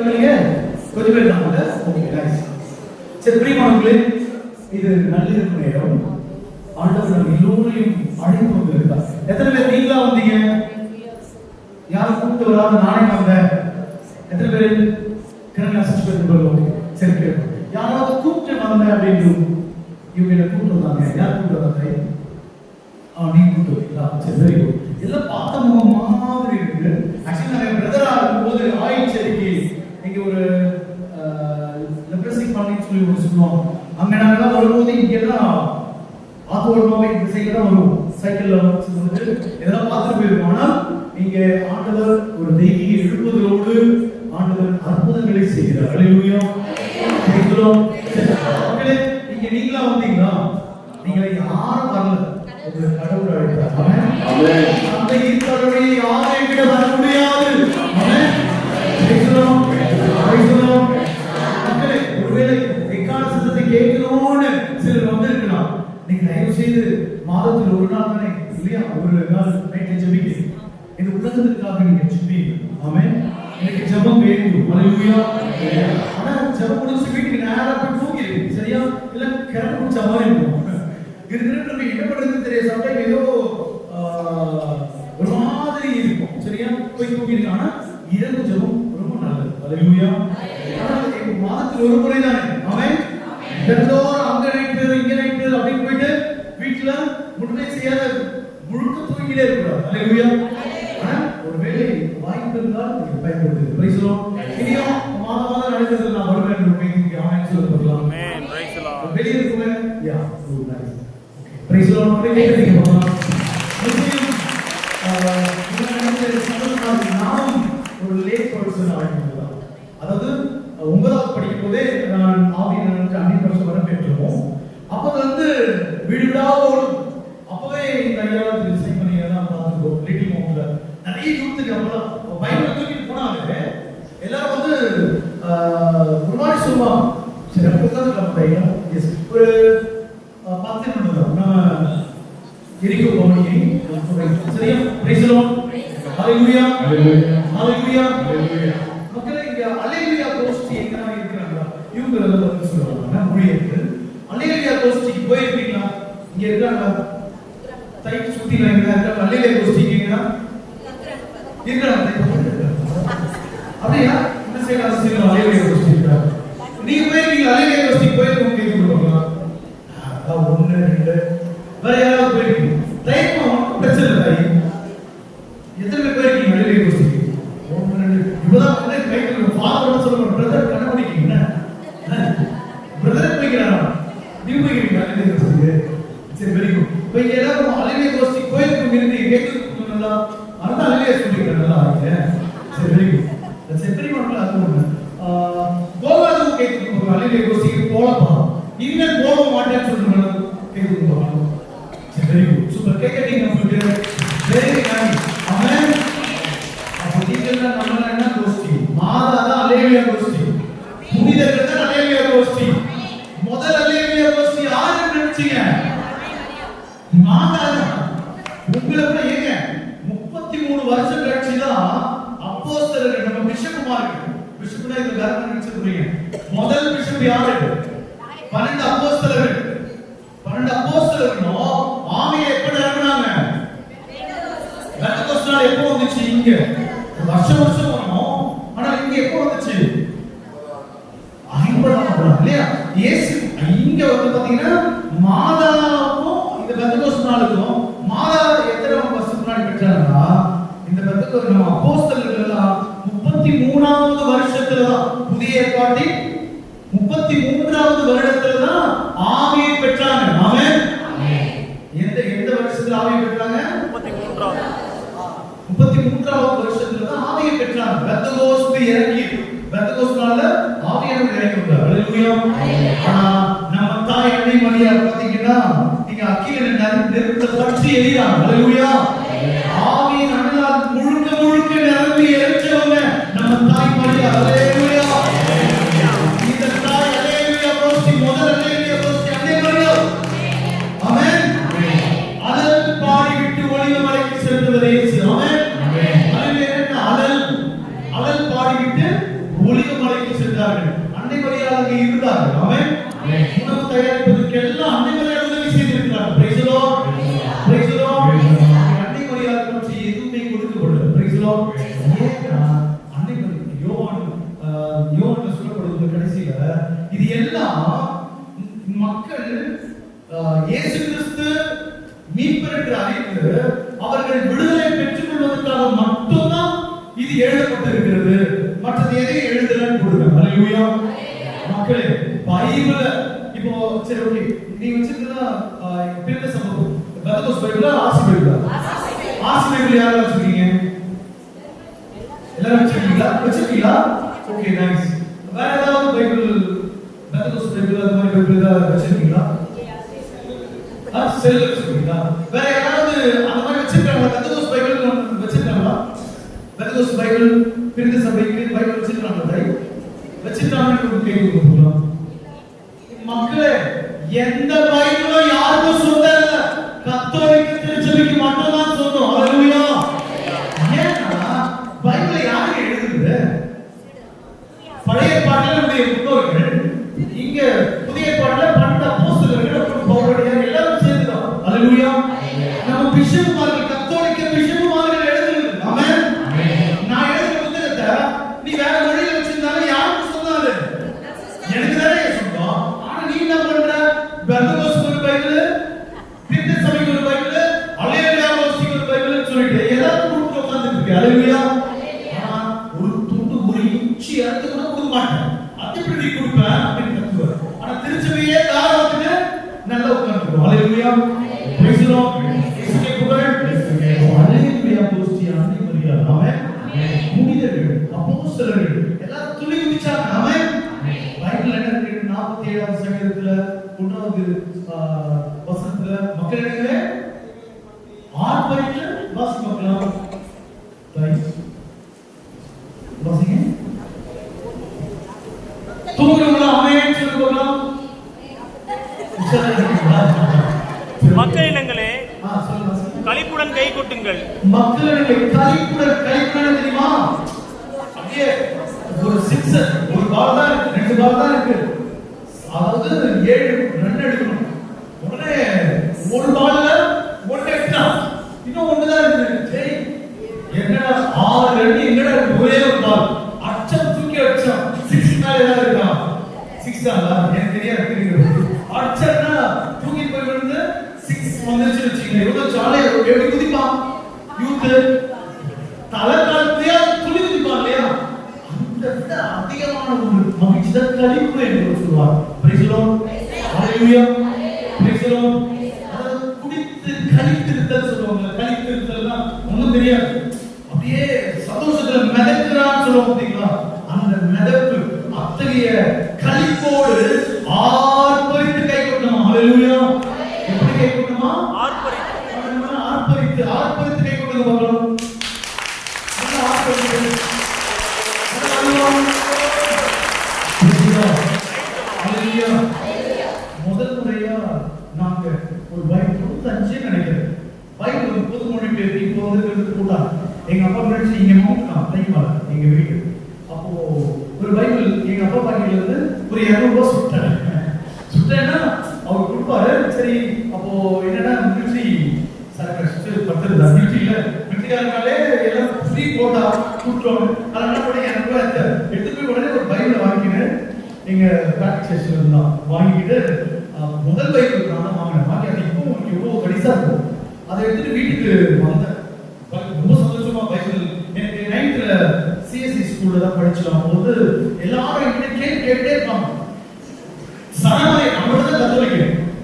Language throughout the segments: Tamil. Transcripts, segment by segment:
கொஞ்சம் பேர் தான் ஓகே நைஸ். சரி பிரியமானவர்களே, இது நல்லிருப்பு நேரம். ஆண்டவர் நம்ம எல்லோரையும் அழைத்து கொண்டு இருக்கார். எத்தனை பேர் நீங்களா வந்தீங்க? யாரும் கூப்பிட்டு வராத நானே வந்தேன். எத்தனை பேர் கிரங்க அசிஸ்டன்ட் பண்ணுவோம்? சரி பேர் யாராவது கூப்பிட்டு வந்தேன் அப்படின்னு இவங்க என்ன கூப்பிட்டு வந்தாங்க. யார் கூப்பிட்டு வந்தாங்க? நீ கூப்பிட்டு வரீங்களா? சரி வெரி குட். எல்லாம் பார்த்த முகம் மாதிரி இருக்கு. ஆக்சுவலி நான் பிரதரா இருக்கும்போது ஆயிடுச்சு இங்க ஒரு லெப்ரசி பண்ணின்னு சொல்லி ஒரு சொல்லுவாங்க. அங்க நாங்கெல்லாம் வரும்போது இங்கெல்லாம் ஆத்தோடமாவே இந்த சைக்கிள் தான் வருவோம். சைக்கிள்ல வந்து இதெல்லாம் பார்த்துட்டு போயிருவோம். ஆனால் இங்க ஆண்டவர் ஒரு தெய்வீக எழுப்புதலோடு ஆண்டவர் அற்புதங்களை செய்கிறார். ஹல்லேலூயா. மக்களே, இங்க நீங்களா வந்தீங்களா? நீங்க யாரும் வரல, ஒரு கடவுள் அழைத்தார். ஆமென். அந்த ஈர்ப்பவரை யாரையும் விட வர முடியாது. ஆமென். மக்களே, ஒருவேளை எக்கால சத்தத்தை கேட்கணும்னு சிலர் வந்து இருக்கலாம். நீங்க தயவு செய்து மாதத்தில் ஒரு நாள் தானே இல்லையா, ஒரு நாள் நைட்டு ஜெபிக்க. இந்த உலகத்துக்காக நீங்க ஜெபிங்க. ஆமென். எனக்கு ஜெபம் வேணும். ஹல்லேலூயா. ஆனா ஜெபம் முடிச்சு வீட்டுக்கு நேரா போய் தூங்கிடுங்க. சரியா? இல்ல கிளம்பி முடிச்ச மாதிரி இருக்கும். இருக்கிறது என்ன பண்றது தெரியாது. சம்டைம் ஏதோ ஒரு மாதிரி இருக்கும். சரியா? போய் தூங்கிடுங்க. ஆனா இரவு ஜெபம் ரொம்ப நல்லது. ஹல்லேலூயா. ஆனா மாதத்தில் ஒரு முறை தானே. ஆமென். தினந்தோறும் அங்க நைட்டு இங்க நைட்டு அப்படின்னு போயிட்டு வீட்டுல முழுமை செய்யாத முழுக்க தூங்கிட்டே இருக்கக்கூடாது. ஹல்லேலூயா. ஆனா ஒருவேளை வாய்ப்பு இருந்தால் நீங்க பயன்படுத்துங்க. பிரைஸ் தி லார்ட். இனியும் மாதம் நடக்கிறது நான் வருவேன் என்று ஆமென் சொல்லலாம். ஆமென். பிரைஸ் தி லார்ட். வெளிய இருக்குமே. Yeah good nice. Okay. Praise தி லார்ட். கேக்குறீங்க பாப்பா. நான் ஒரு லேட் பர்சன் ஆகிட்டேன். அதாவது 9வது படிக்கும் போதே நான் ஆவியானவருக்கு அன்னிப்பரிசு வர பெற்றோம். அப்போ வந்து விடுவிடாவோடு அப்பவே இந்த ஐயாவது டிசைன் பண்ணி எல்லாம் பார்த்துக்கோ. லிட்டில் மவுண்ட்ல நிறைய யூத்துக்கு அப்பெல்லாம் பைபிள் தூக்கிட்டு போனாங்க. எல்லாரும் வந்து ஒரு மாதிரி சொல்லுவாங்க. சரி அப்பதான் நம்ம பையன் ஒரு 10 நிமிடம் நம்ம எரிக்கோ போனீங்க. சரியா? பிரைஸ் தி லார்ட். ஹல்லேலூயா. ஹல்லேலூயா. ஹல்லேலூயா. மக்களே, இங்க அல்லேலூயா கோஷ்டி எங்க இருக்கிறாங்களா? இவங்க எல்லாம் வந்து சொல்றாங்க ஊழியர்கள். அல்லேலூயா கோஷ்டிக்கு போயிருக்கீங்களா? இங்க இருக்காங்க. தை சுத்தில இங்க இருக்காங்க. அல்லேலூயா கோஷ்டிக்கு எங்கடா இருக்காங்க? அப்படியே இந்த சைடு அரசியல் அல்லேலூயா கோஷ்டி இருக்காங்க. நீங்க போயிருக்கீங்க? அல்லேலூயா கோஷ்டிக்கு போயிருக்கீங்க கேக்குறீங்களா? அதான் 1 2 வேற யாராவது போயிருக்கீங்க? தைரியமா பிரச்சனை இல்லை. எத்தனை பேர் போயிருக்கீங்க அல்லேலூயா கோஷ்டிக்கு? 1 2 இப்பதான் வந்து கைக்கு ஃபாதர் சொல்ற பிரதர் கண்டுபிடிக்கீங்க. பிரதர் போய்க்கிறாரா? நீ போய்க்கிறீங்க அல்லேலூயா கோஷ்டிக்கு? சரி வெரி குட். போய் எல்லாரும் அல்லேலூயா கோஷ்டிக்கு போயிருக்கீங்க இருந்து கேக்குறீங்களா? அந்த அல்லேலூயா சொல்லிக்கிறீங்களா? சரி வெரி குட். சரி வெரி குட். அது ஒண்ணு. கோவாது கேக்குறீங்க அல்லேலூயா கோஷ்டிக்கு போலப்பா. இன்னும் போக மாட்டேன்னு சொல்றீங்க. கேக்குறீங்களா? சரி வெரி குட். சூப்பர். கேக்குறீங்க உங்களுக்கு வெரி நைஸ். ஆமென். அப்ப நீங்க நம்ம என்ன கோஷ்டி? மாதா தான் அல்லேலூயா கோஷ்டி. புனிதர்கள் தான் அல்லேலூயா கோஷ்டி. முதல் அல்லேலூயா கோஷ்டி யாரு நினைச்சீங்க? மாதா தான். உங்களை கூட ஏங்க 33 வருஷம் கழிச்சு தான் அப்போஸ்தலர்கள் நம்ம பிஷப்புமார்கள். பிஷப்னா இந்த காரணம் நினைச்சுக்கிறீங்க. முதல் பிஷப் யாரு? 12 அப்போஸ்தலர்கள். 12 அப்போஸ்தலர்களும் ஆவியை எப்ப நிரம்பினாங்க? பெந்தெகோஸ்தே எப்போ வந்துச்சு? இங்க வருஷம் வரும். ஆனா இங்க எப்போ வந்துச்சு? 50ஆம் வருடம் இல்லையா? இயேசு இங்க வந்து பாத்தீங்கன்னா மாதாவுக்கும் இந்த பெந்தெகோஸ்தே நாளுக்கும் மாதா எத்தனை வருஷம் முன்னாடி பெற்றாங்கன்னா இந்த பெந்தெகோஸ்தே நம்ம அப்போஸ்தலர்கள் எல்லாம் 33வது வருஷத்துல தான் புதிய ஏற்பாட்டின் 33வது வருடத்துல தான் ஆவியை பெற்றாங்க. ஆமென். எந்த வருஷத்துல ஆவியை பெற்றாங்க? 33வது வருஷத்துல தான் ஆவியை பெற்றாங்க. பெந்தெகோஸ்தே இறங்கி பெந்தெகோஸ்தேனால ஆவியானவர் இறங்கி வந்தார். ஹல்லேலூயா. ஆனா நம்ம தாய் அன்னை மரியாள் பாத்தீங்கன்னா நீங்க அக்கில நெருப்புல பற்றி எரியாங்க. ஹல்லேலூயா. ஆவியின் அனலால் முழுக்க முழுக்க நிரம்பி எரிச்சவங்க நம்ம தாய் மரியாள். ஹல்லேலூயா. இந்த தாய் அல்லேலூயா கோஷ்டி முதல் அல்லேலூயா கோஷ்டி அன்னை மரியாள். ஆமென். அலல் பாடி விட்டு ஒளிவ மலைக்கு சென்றவர் இயேசு. ஆமென். அல்லேலூயா. அலல் பாடி விட்டு ஒளி ஒலிவ மலைக்கு சென்றார்கள். அன்னை மரியாள் அங்கே இருந்தார்கள். ஆமென். உணவு தயாரிப்பதற்கு எல்லாம் அன்னை மரியாள் உதவி செய்திருக்கிறார்கள். Praise the Lord. Praise the Lord. அன்னை மரியாள் பற்றி எதுவுமே கொடுக்கப்படல. Praise the Lord. அன்னை மரியாள் யோவான் சொல்லப்படுவது கடைசியில இது எல்லாம் மக்கள் இயேசு கிறிஸ்து மீட்பர் என்று அறிந்து அவர்கள் விடுதலை பெற்றுக் கொள்வதற்காக மட்டும்தான் இது எழுதப்பட்டிருக்கிறது. மற்றது எதையும் எழுதலன்னு கொடுங்க. ஹல்லேலூயா. மக்களே பைபிள இப்போ சரி ஓகே நீ வச்சிருந்தா பிரிந்த சம்பவம் பெந்தகோஸ்து பைபிளா ஆசி பைபிளா? ஆசி பைபிள் யாரா வச்சிருக்கீங்க? எல்லாரும் வச்சிருக்கீங்களா? Okay nice. வேற ஏதாவது பைபிள் பெந்தகோஸ்து பைபிள் அந்த மாதிரி பைபிள் ஏதாவது வச்சிருக்கீங்களா? செல்ல வச்சிருக்கீங்களா? வேற யாராவது அந்த மாதிரி வச்சிருக்காங்களா? பெந்தகோஸ்து பைபிள் வச்சிருக்காங்களா? பெந்தகோஸ்து பைபிள் பிரிந்த சபைக்கு பைபிள் வச்சிருக்காங்களா? வச்சிருக்காங்கன்னு கேட்குறீங்களா? மக்களே எந்த பைபிளும் யாருக்கும் சொந்தம் இல்ல. கத்தோலிக்க திருச்சபைக்கு மட்டும் தான் சொந்தம். ஹல்லேலூயா. ஏன்னா பைபிளை யாரு எழுதுறது? பழைய ஏற்பாட்டில் நம்முடைய முன்னோர்கள், இங்க புதிய ஏற்பாட்டில் பன்னெண்டு அப்போஸ்தலர்கள் பவுலடியார் எல்லாரும் சேர்ந்துதான். ஹல்லேலூயா. நம்ம பிஷப்மார்கள் கத்தோலிக்க பிஷப்மார்கள் எழுதுறது. ஆமென். நான் எழுதுற புத்தகத்தை நீ வேற மொழியில வச்சிருந்தாலும் யாருக்கு சொன்னாரு? எனக்கு தானே சொந்தம். ஆனா நீ என்ன பண்ற? பெந்தகோஸ்து ஒரு பைபிள், பிரிந்த சபைக்கு ஒரு பைபிள், அலேலியா கோஸ்டிக்கு ஒரு பைபிள்னு சொல்லிட்டு எல்லாரும் கொடுத்து உட்கார்ந்துட்டு இருக்கு. ஹல்லேலூயா. ஆனா ஒரு துண்டு ஒரு இன்ச்சி எடுத்து கூட கொடுக்க மாட்டேன். அது எப்படி கொடுப்பேன் அப்படின்னு கத்துவார். ஆனா திருச்சபையே தாராளத்துக்கு நல்லா உட்கார்ந்துருக்கோம். ஹல்லேலூயா. Praise the Lord. இயேசுவே புகழ். ஹல்லேலூயா. கோஸ்டி அன்னை மரியாள். ஆமென். புனிதர்கள் அப்போஸ்தலர்கள் எல்லாரும் துள்ளி குதிச்சாங்க. ஆமென். பைபிள் என்ன இருக்கு? 47வது சங்கீதத்துல 1வது வசனத்துல மக்கள் என்னங்க ஆர்ப்பரித்து வாசிக்கலாம். வாசிங்க. தூங்குறவங்க ஆமென் சொல்லுவோம். மக்களினங்களே களிப்புடன் கை கொட்டுங்கள். மக்களினங்களே களிப்புடன் தெரியுமா? அப்படியே ஒரு சிக்ஸர் ஒரு பால் தான் இருக்கு, ரெண்டு பால் தான் இருக்கு. அதாவது 7 ரன் எடுக்கணும். உடனே ஒரு பால்ல ஒன்னு எக்ஸ்ட்ரா இன்னும் ஒன்னு தான் இருக்கு. சரி என்னடா 6 ரன் எங்கடா ஒரே ஒரு பால் அச்சம் தூக்கி அச்சம் 6 மேல ஏதாவது இருக்கா? 6 தான் எனக்கு தெரியாது. அச்சம்னா தூக்கி போய் விழுந்து 6 வந்துச்சு வச்சுக்கங்க. எவ்வளவு ஜாலியா எப்படி குதிப்பான் யூத் தலைக்காலத்தையா துளி குதிப்பான் இல்லையா? அந்த விட அதிகமான ஒரு மகிழ்ச்சி தான் களிப்பு என்று சொல்லுவார். Praise the Lord. Hallelujah. Praise the Lord. அதாவது குடித்து களித்திருத்தல் சொல்லுவாங்க. களித்திருத்தல்னா ஒண்ணும் தெரியாது. அப்படியே சந்தோஷத்துல மிதக்கிறான்னு சொல்லுவாங்க பாத்தீங்களா? அந்த மிதப்பு அத்தகைய களிப்போடு ஆர்ப்பரித்து கை கொட்டணும். ஹல்லேலூயா. எப்படி கை கொட்டணுமா? ஆர்ப்பரித்து கை கொட்டுங்க பார்க்கலாம். என்ன ஆர்ப்பரித்து? முதல் முறையா நாங்க ஒரு பைபிள் 95 நினைக்கிறேன். பைபிள் புது மொழிபெயர்ப்பு இப்போ வந்து கூட்டாங்க. எங்க அப்பா ஃப்ரெண்ட்ஸ் இங்க மாட்டான் தைமால எங்க வீட்டு. அப்போ ஒரு பைபிள் எங்க அப்பா பாக்கெட்ல இருந்து ஒரு 200 ரூபாய் சுட்டேன்னா அவர் கொடுப்பாரு. சரி அப்போ என்னன்னா மிலிட்டரி சரக்கு படுத்துருந்தா மிலிட்டரியில மிலிட்டரிக்காரனாலே எல்லாம் ஃப்ரீ போட்டா கூட்டுவாங்க. அதனால கூட 200 ரூபாய் எடுத்து போய் உடனே ஒரு பைபிள் வாங்கினேன். எங்க பிராக்டிஸ் செஷன்ல இருந்தா வாங்கிட்டு முதல் பைபிள் நான் வாங்கினேன். வாங்கி அது இப்போ எவ்வளவு கடிசா இருக்கும். அதை எடுத்துட்டு வீட்டுக்கு வந்தேன். ரொம்ப சந்தோஷமா பைபிள் எனக்கு 9th சிஎஸ்சி ஸ்கூல்ல தான் படிச்சோம். போது எல்லாரும் என்கிட்ட கேட்டே இருப்பாங்க. சனமலை நம்மளோட தான் கத்தோலிக்க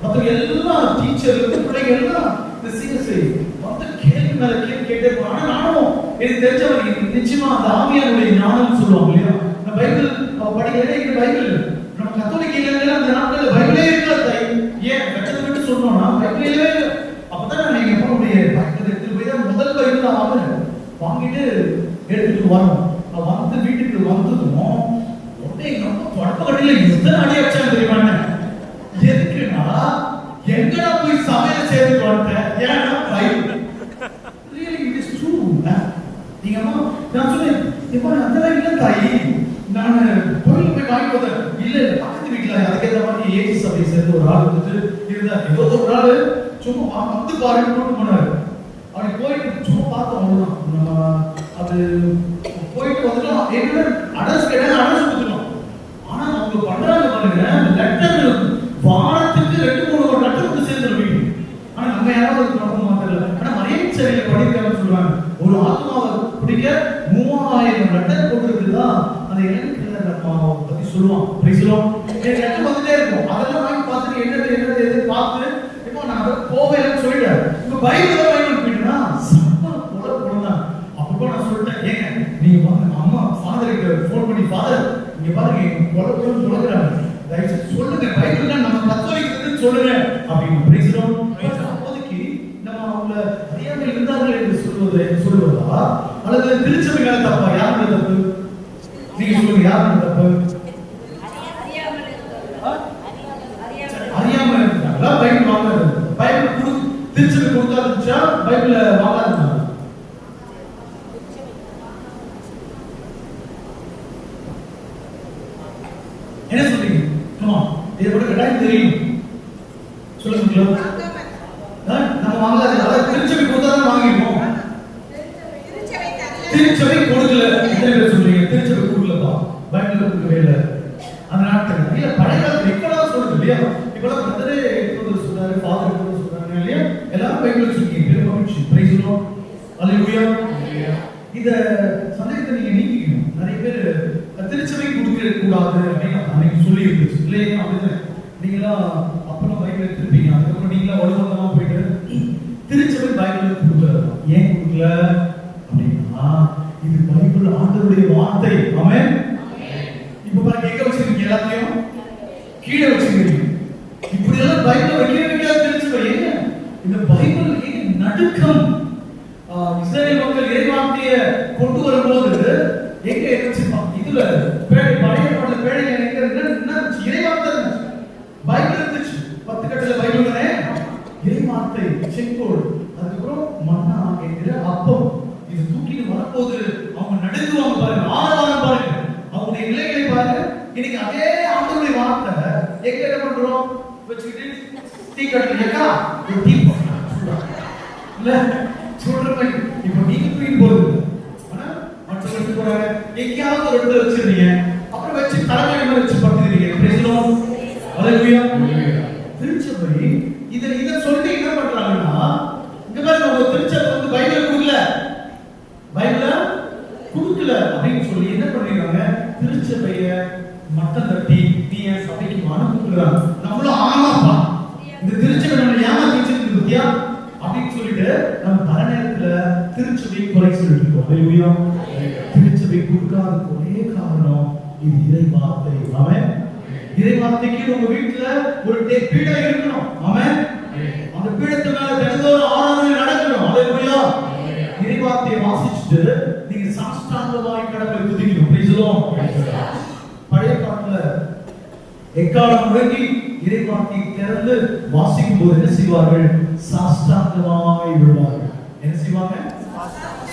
மற்ற எல்லா டீச்சர் பிள்ளைங்க எல்லாம் இந்த சிஎஸ்சி வந்து கேள்வி மேல கேட்டே இருப்பாங்க. ஆனா நானும் எனக்கு தெரிஞ்சவங்க நிச்சயமா அந்த ஆவியானுடைய ஞானம் சொல்லுவாங்க இல்லையா? இந்த பைபிள் படிக்கிறதே இந்த பைபிள் நம்ம கத்தோலிக்க இல்லைன்னா அந்த நாட்கள்ல பைபிளே இருக்காது. ஏன் கட்டத்தை விட்டு சொன்னோம்னா பைபிளே இல்லை. அப்பதான் நான் எங்க அப்பாவுடைய பைபிள் எடுத்துட்டு போய் தான் முதல் பைபிள் நான் வாங்கினேன். வாங்கிட்டு எடுத்துட்டு வரணும். நான் வந்து வீட்டுக்கு வந்ததும் உடனே எங்க அப்பா தொடப்ப கடையில எத்தனை அடி அடிச்சாங்க தெரியுமா? எதுக்குன்னா எங்கடா போய் சமையல் செய்து வந்தேன். ஏன்னா Bible really it is true. நீங்க அம்மா நான் சொன்னேன் இப்போ அந்த லைன்ல தாயி நான் போய் வாங்கி வந்தேன். இல்ல பக்கத்து வீட்டுல அதுக்கேற்ற மாதிரி ஏஜி சபையை சேர்ந்து ஒரு ஆள் வந்துட்டு இருந்தார். ஏதோ ஒரு ஆள் சும்மா வந்து பாருன்னு கூட்டு போனாரு. அப்படி போயிட்டு சும்மா பார்த்தோம், அவ்வளவுதான். நம்ம அது போயிட்டு வந்துட்டோம். என்ன அட்ரஸ் கேட்டா அட்ரஸ் கொடுத்துட்டோம். ஆனா அவங்க பண்றாங்க பாருங்க, லெட்டர் வாரத்துக்கு 2-3 லெட்டர் வந்து சேர்ந்துருவீங்க. ஆனா நம்ம யாராவது நம்ப மாட்டல. ஆனா மரியாதை சரியில்லை படிக்கிறாங்கன்னு சொல்லுவாங்க. ஒரு ஆத்மாவை பிடிக்க 3000 லெட்டர் போட்டுருக்குதான் அந்த இளநிலை அம்மாவை பத்தி சொல்லுவான். லெட்டர் வந்துட்டே இருக்கும். அதெல்லாம் வாங்கி பார்த்துட்டு என்னது பார்த்து இப்போ நான் அதை போவேன்னு சொல்லிட்டேன். இப்ப பைபிள் வாங்கி போயிட்டேன்னா சப்பா போலதான். அப்போ நான் சொல்லிட்டேன், ஏங்க நீங்க வாங்க அம்மா ஃபாதருக்கு ஃபோன் பண்ணி, ஃபாதர் இங்க பாருங்க பொலப்புன்னு சொல்லுறாங்க, தயவுசெய்து சொல்லுங்க பைபிள் தான் நம்ம கத்தோலிக்கத்துன்னு சொல்லுங்க அப்படின்னு பேசுறோம். அப்போதைக்கு நம்ம அவங்கள அறியாமல் இருந்தார்கள் என்று சொல்லுவதா அல்லது திருச்சபை மேல தப்பா? யார் மேல தப்பு? நீங்க சொல்லுங்க, யார் மேல தப்பு? அறியாம இருந்தாங்களா? பைபிள் வாங்காது, பைபிள் திருச்சபை கொடுத்தாருச்சா பைபிள வாங்காதுன்னா என்ன சொல்றீங்க? இதை கூட கட்டாயம் தெரியும். சொல்லுங்க, நம்ம வாங்காது. அதாவது திருச்சபை கொடுத்தாதான் வாங்கிருக்கோம். திருச்சபை கொடுக்கல. எத்தனை பேர் சொல்றீங்க திருச்சபை கொடுக்கலப்பா? பைபிள் கொடுக்கவே இல்லை. அந்த நாட்கள் இல்ல, பழைய காலத்துல இப்பதான் சொல்றது இல்லையா? இப்பெல்லாம் பிரதரே சொல்றாரு, ஃபாதர் சொல்றாங்க இல்லையா? எல்லாரும் பைபிள் சொல்லிங்க. பெருமகிழ்ச்சி. பிரைஸ் தி லார்ட். அல்லேலூயா. இத சந்தேகத்தை நீங்க நீக்கிக்கணும். நிறைய பேர் திருச்சபை கொடுக்க கூடாது அப்படின்னு அன்னைக்கு சொல்லி இருந்துச்சு இல்லையா? அப்படின்னு நீங்களா அப்புறம் பைபிள் எடுத்துருப்பீங்க. அதுக்கப்புறம் நீங்களா வலுவந்தமா போயிட்டு திருச்சபை பைபிள் கொடுக்கல. ஏன் கொடுக்கல அப்படின்னா இது பைபிள் ஆண்டவருடைய வார்த்தை. ஆமென். இப்ப பாருங்க, எங்க வச்சிருக்கீங்க? எல்லாத்தையும் கீழே வச்சிருக்கீங்க. இப்படி எல்லாம் பைபிள் வைக்க திருச்சபை ஏங்க இந்த பைபிள் ஏன் நடுக்கம்? இஸ்ரேல் மக்கள் இறைவார்த்தையை கொண்டு வரும்போது எங்க வச்சிருப்பாங்க? இதுல பழைய பாடல பேழை எங்க என்ன இறைவார்த்தை இருந்துச்சு, பைபிள் இருந்துச்சு. 10 கட்டளை பைபிள் தானே, இறைவார்த்தை செங்கோல், அதுக்கப்புறம் மன்னா என்கிற அப்பம். இது தூக்கிட்டு வரும்போது அவங்க நடுங்குவாங்க பாருங்க, ஆரவாரம் பாருங்க, அவங்களுடைய நிலைகளை பாருங்க. இன்னைக்கு அதே ஆண்டவருடைய வார்த்தை எங்க என்ன பண்றோம்? வச்சுக்கிட்டு டீ கட்டல ஏக்கா ஒரு டீ போடுறாங்க இல்ல சொல்றேன். இப்ப நீங்க தூக்கி போறது மற்றவர்களுக்கு போறாங்க, எங்கேயாவது ஒரு இடத்துல வச்சிருந்தீங்க, அப்புறம் வச்சு தலைமை மேல வச்சு படுத்துக்கிறீங்க. பேசணும். அல்லேலூயா. திருச்சபை இத சொல்லி என்ன பண்றாங்கன்னா, இங்க பாருங்க, ஒரு திருச்சபை வந்து பைபிள் கொடுக்கல, பைபிள கொடுக்கல அப்படின்னு சொல்லி என்ன பண்றாங்க? திருச்சபைய மட்டம் தட்டி நீ என் சபைக்கு மனம் கொடுக்குறாங்க. நம்மளும் ஆமாப்பா இந்த திருச்சபை நம்ம ஏமாத்திட்டு பத்தியா அப்படின்னு சொல்லிட்டு நம்ம பல நேரத்துல திருச்சபை குறை சொல்லிட்டு இருக்கோம். அல்லேலூயா. திருச்சபை கொடுக்காத ஒரே காரணம் இது இறை வார்த்தை. ஆமென். இறை வார்த்தைக்கு உங்க வீட்டுல ஒரு பீடம் இருக்கணும். ஆமென். அந்த பீடத்து மேல தினந்தோறும் ஆராதனை நடக்கணும். அல்லேலூயா. இறை வார்த்தையை வாசிச்சுட்டு நீங்க சாஷ்டாங்கமாய் கடவுளை துதிக்கணும். பிரைஸ் தி லார்ட். பழைய காலத்துல எக்காலம் முழங்கி இறை வார்த்தையை திறந்து வாசிக்கும் போது என்ன செய்வார்கள்? சாஷ்டாங்கமாய் விழுவார்கள். என்ன செய்வாங்க?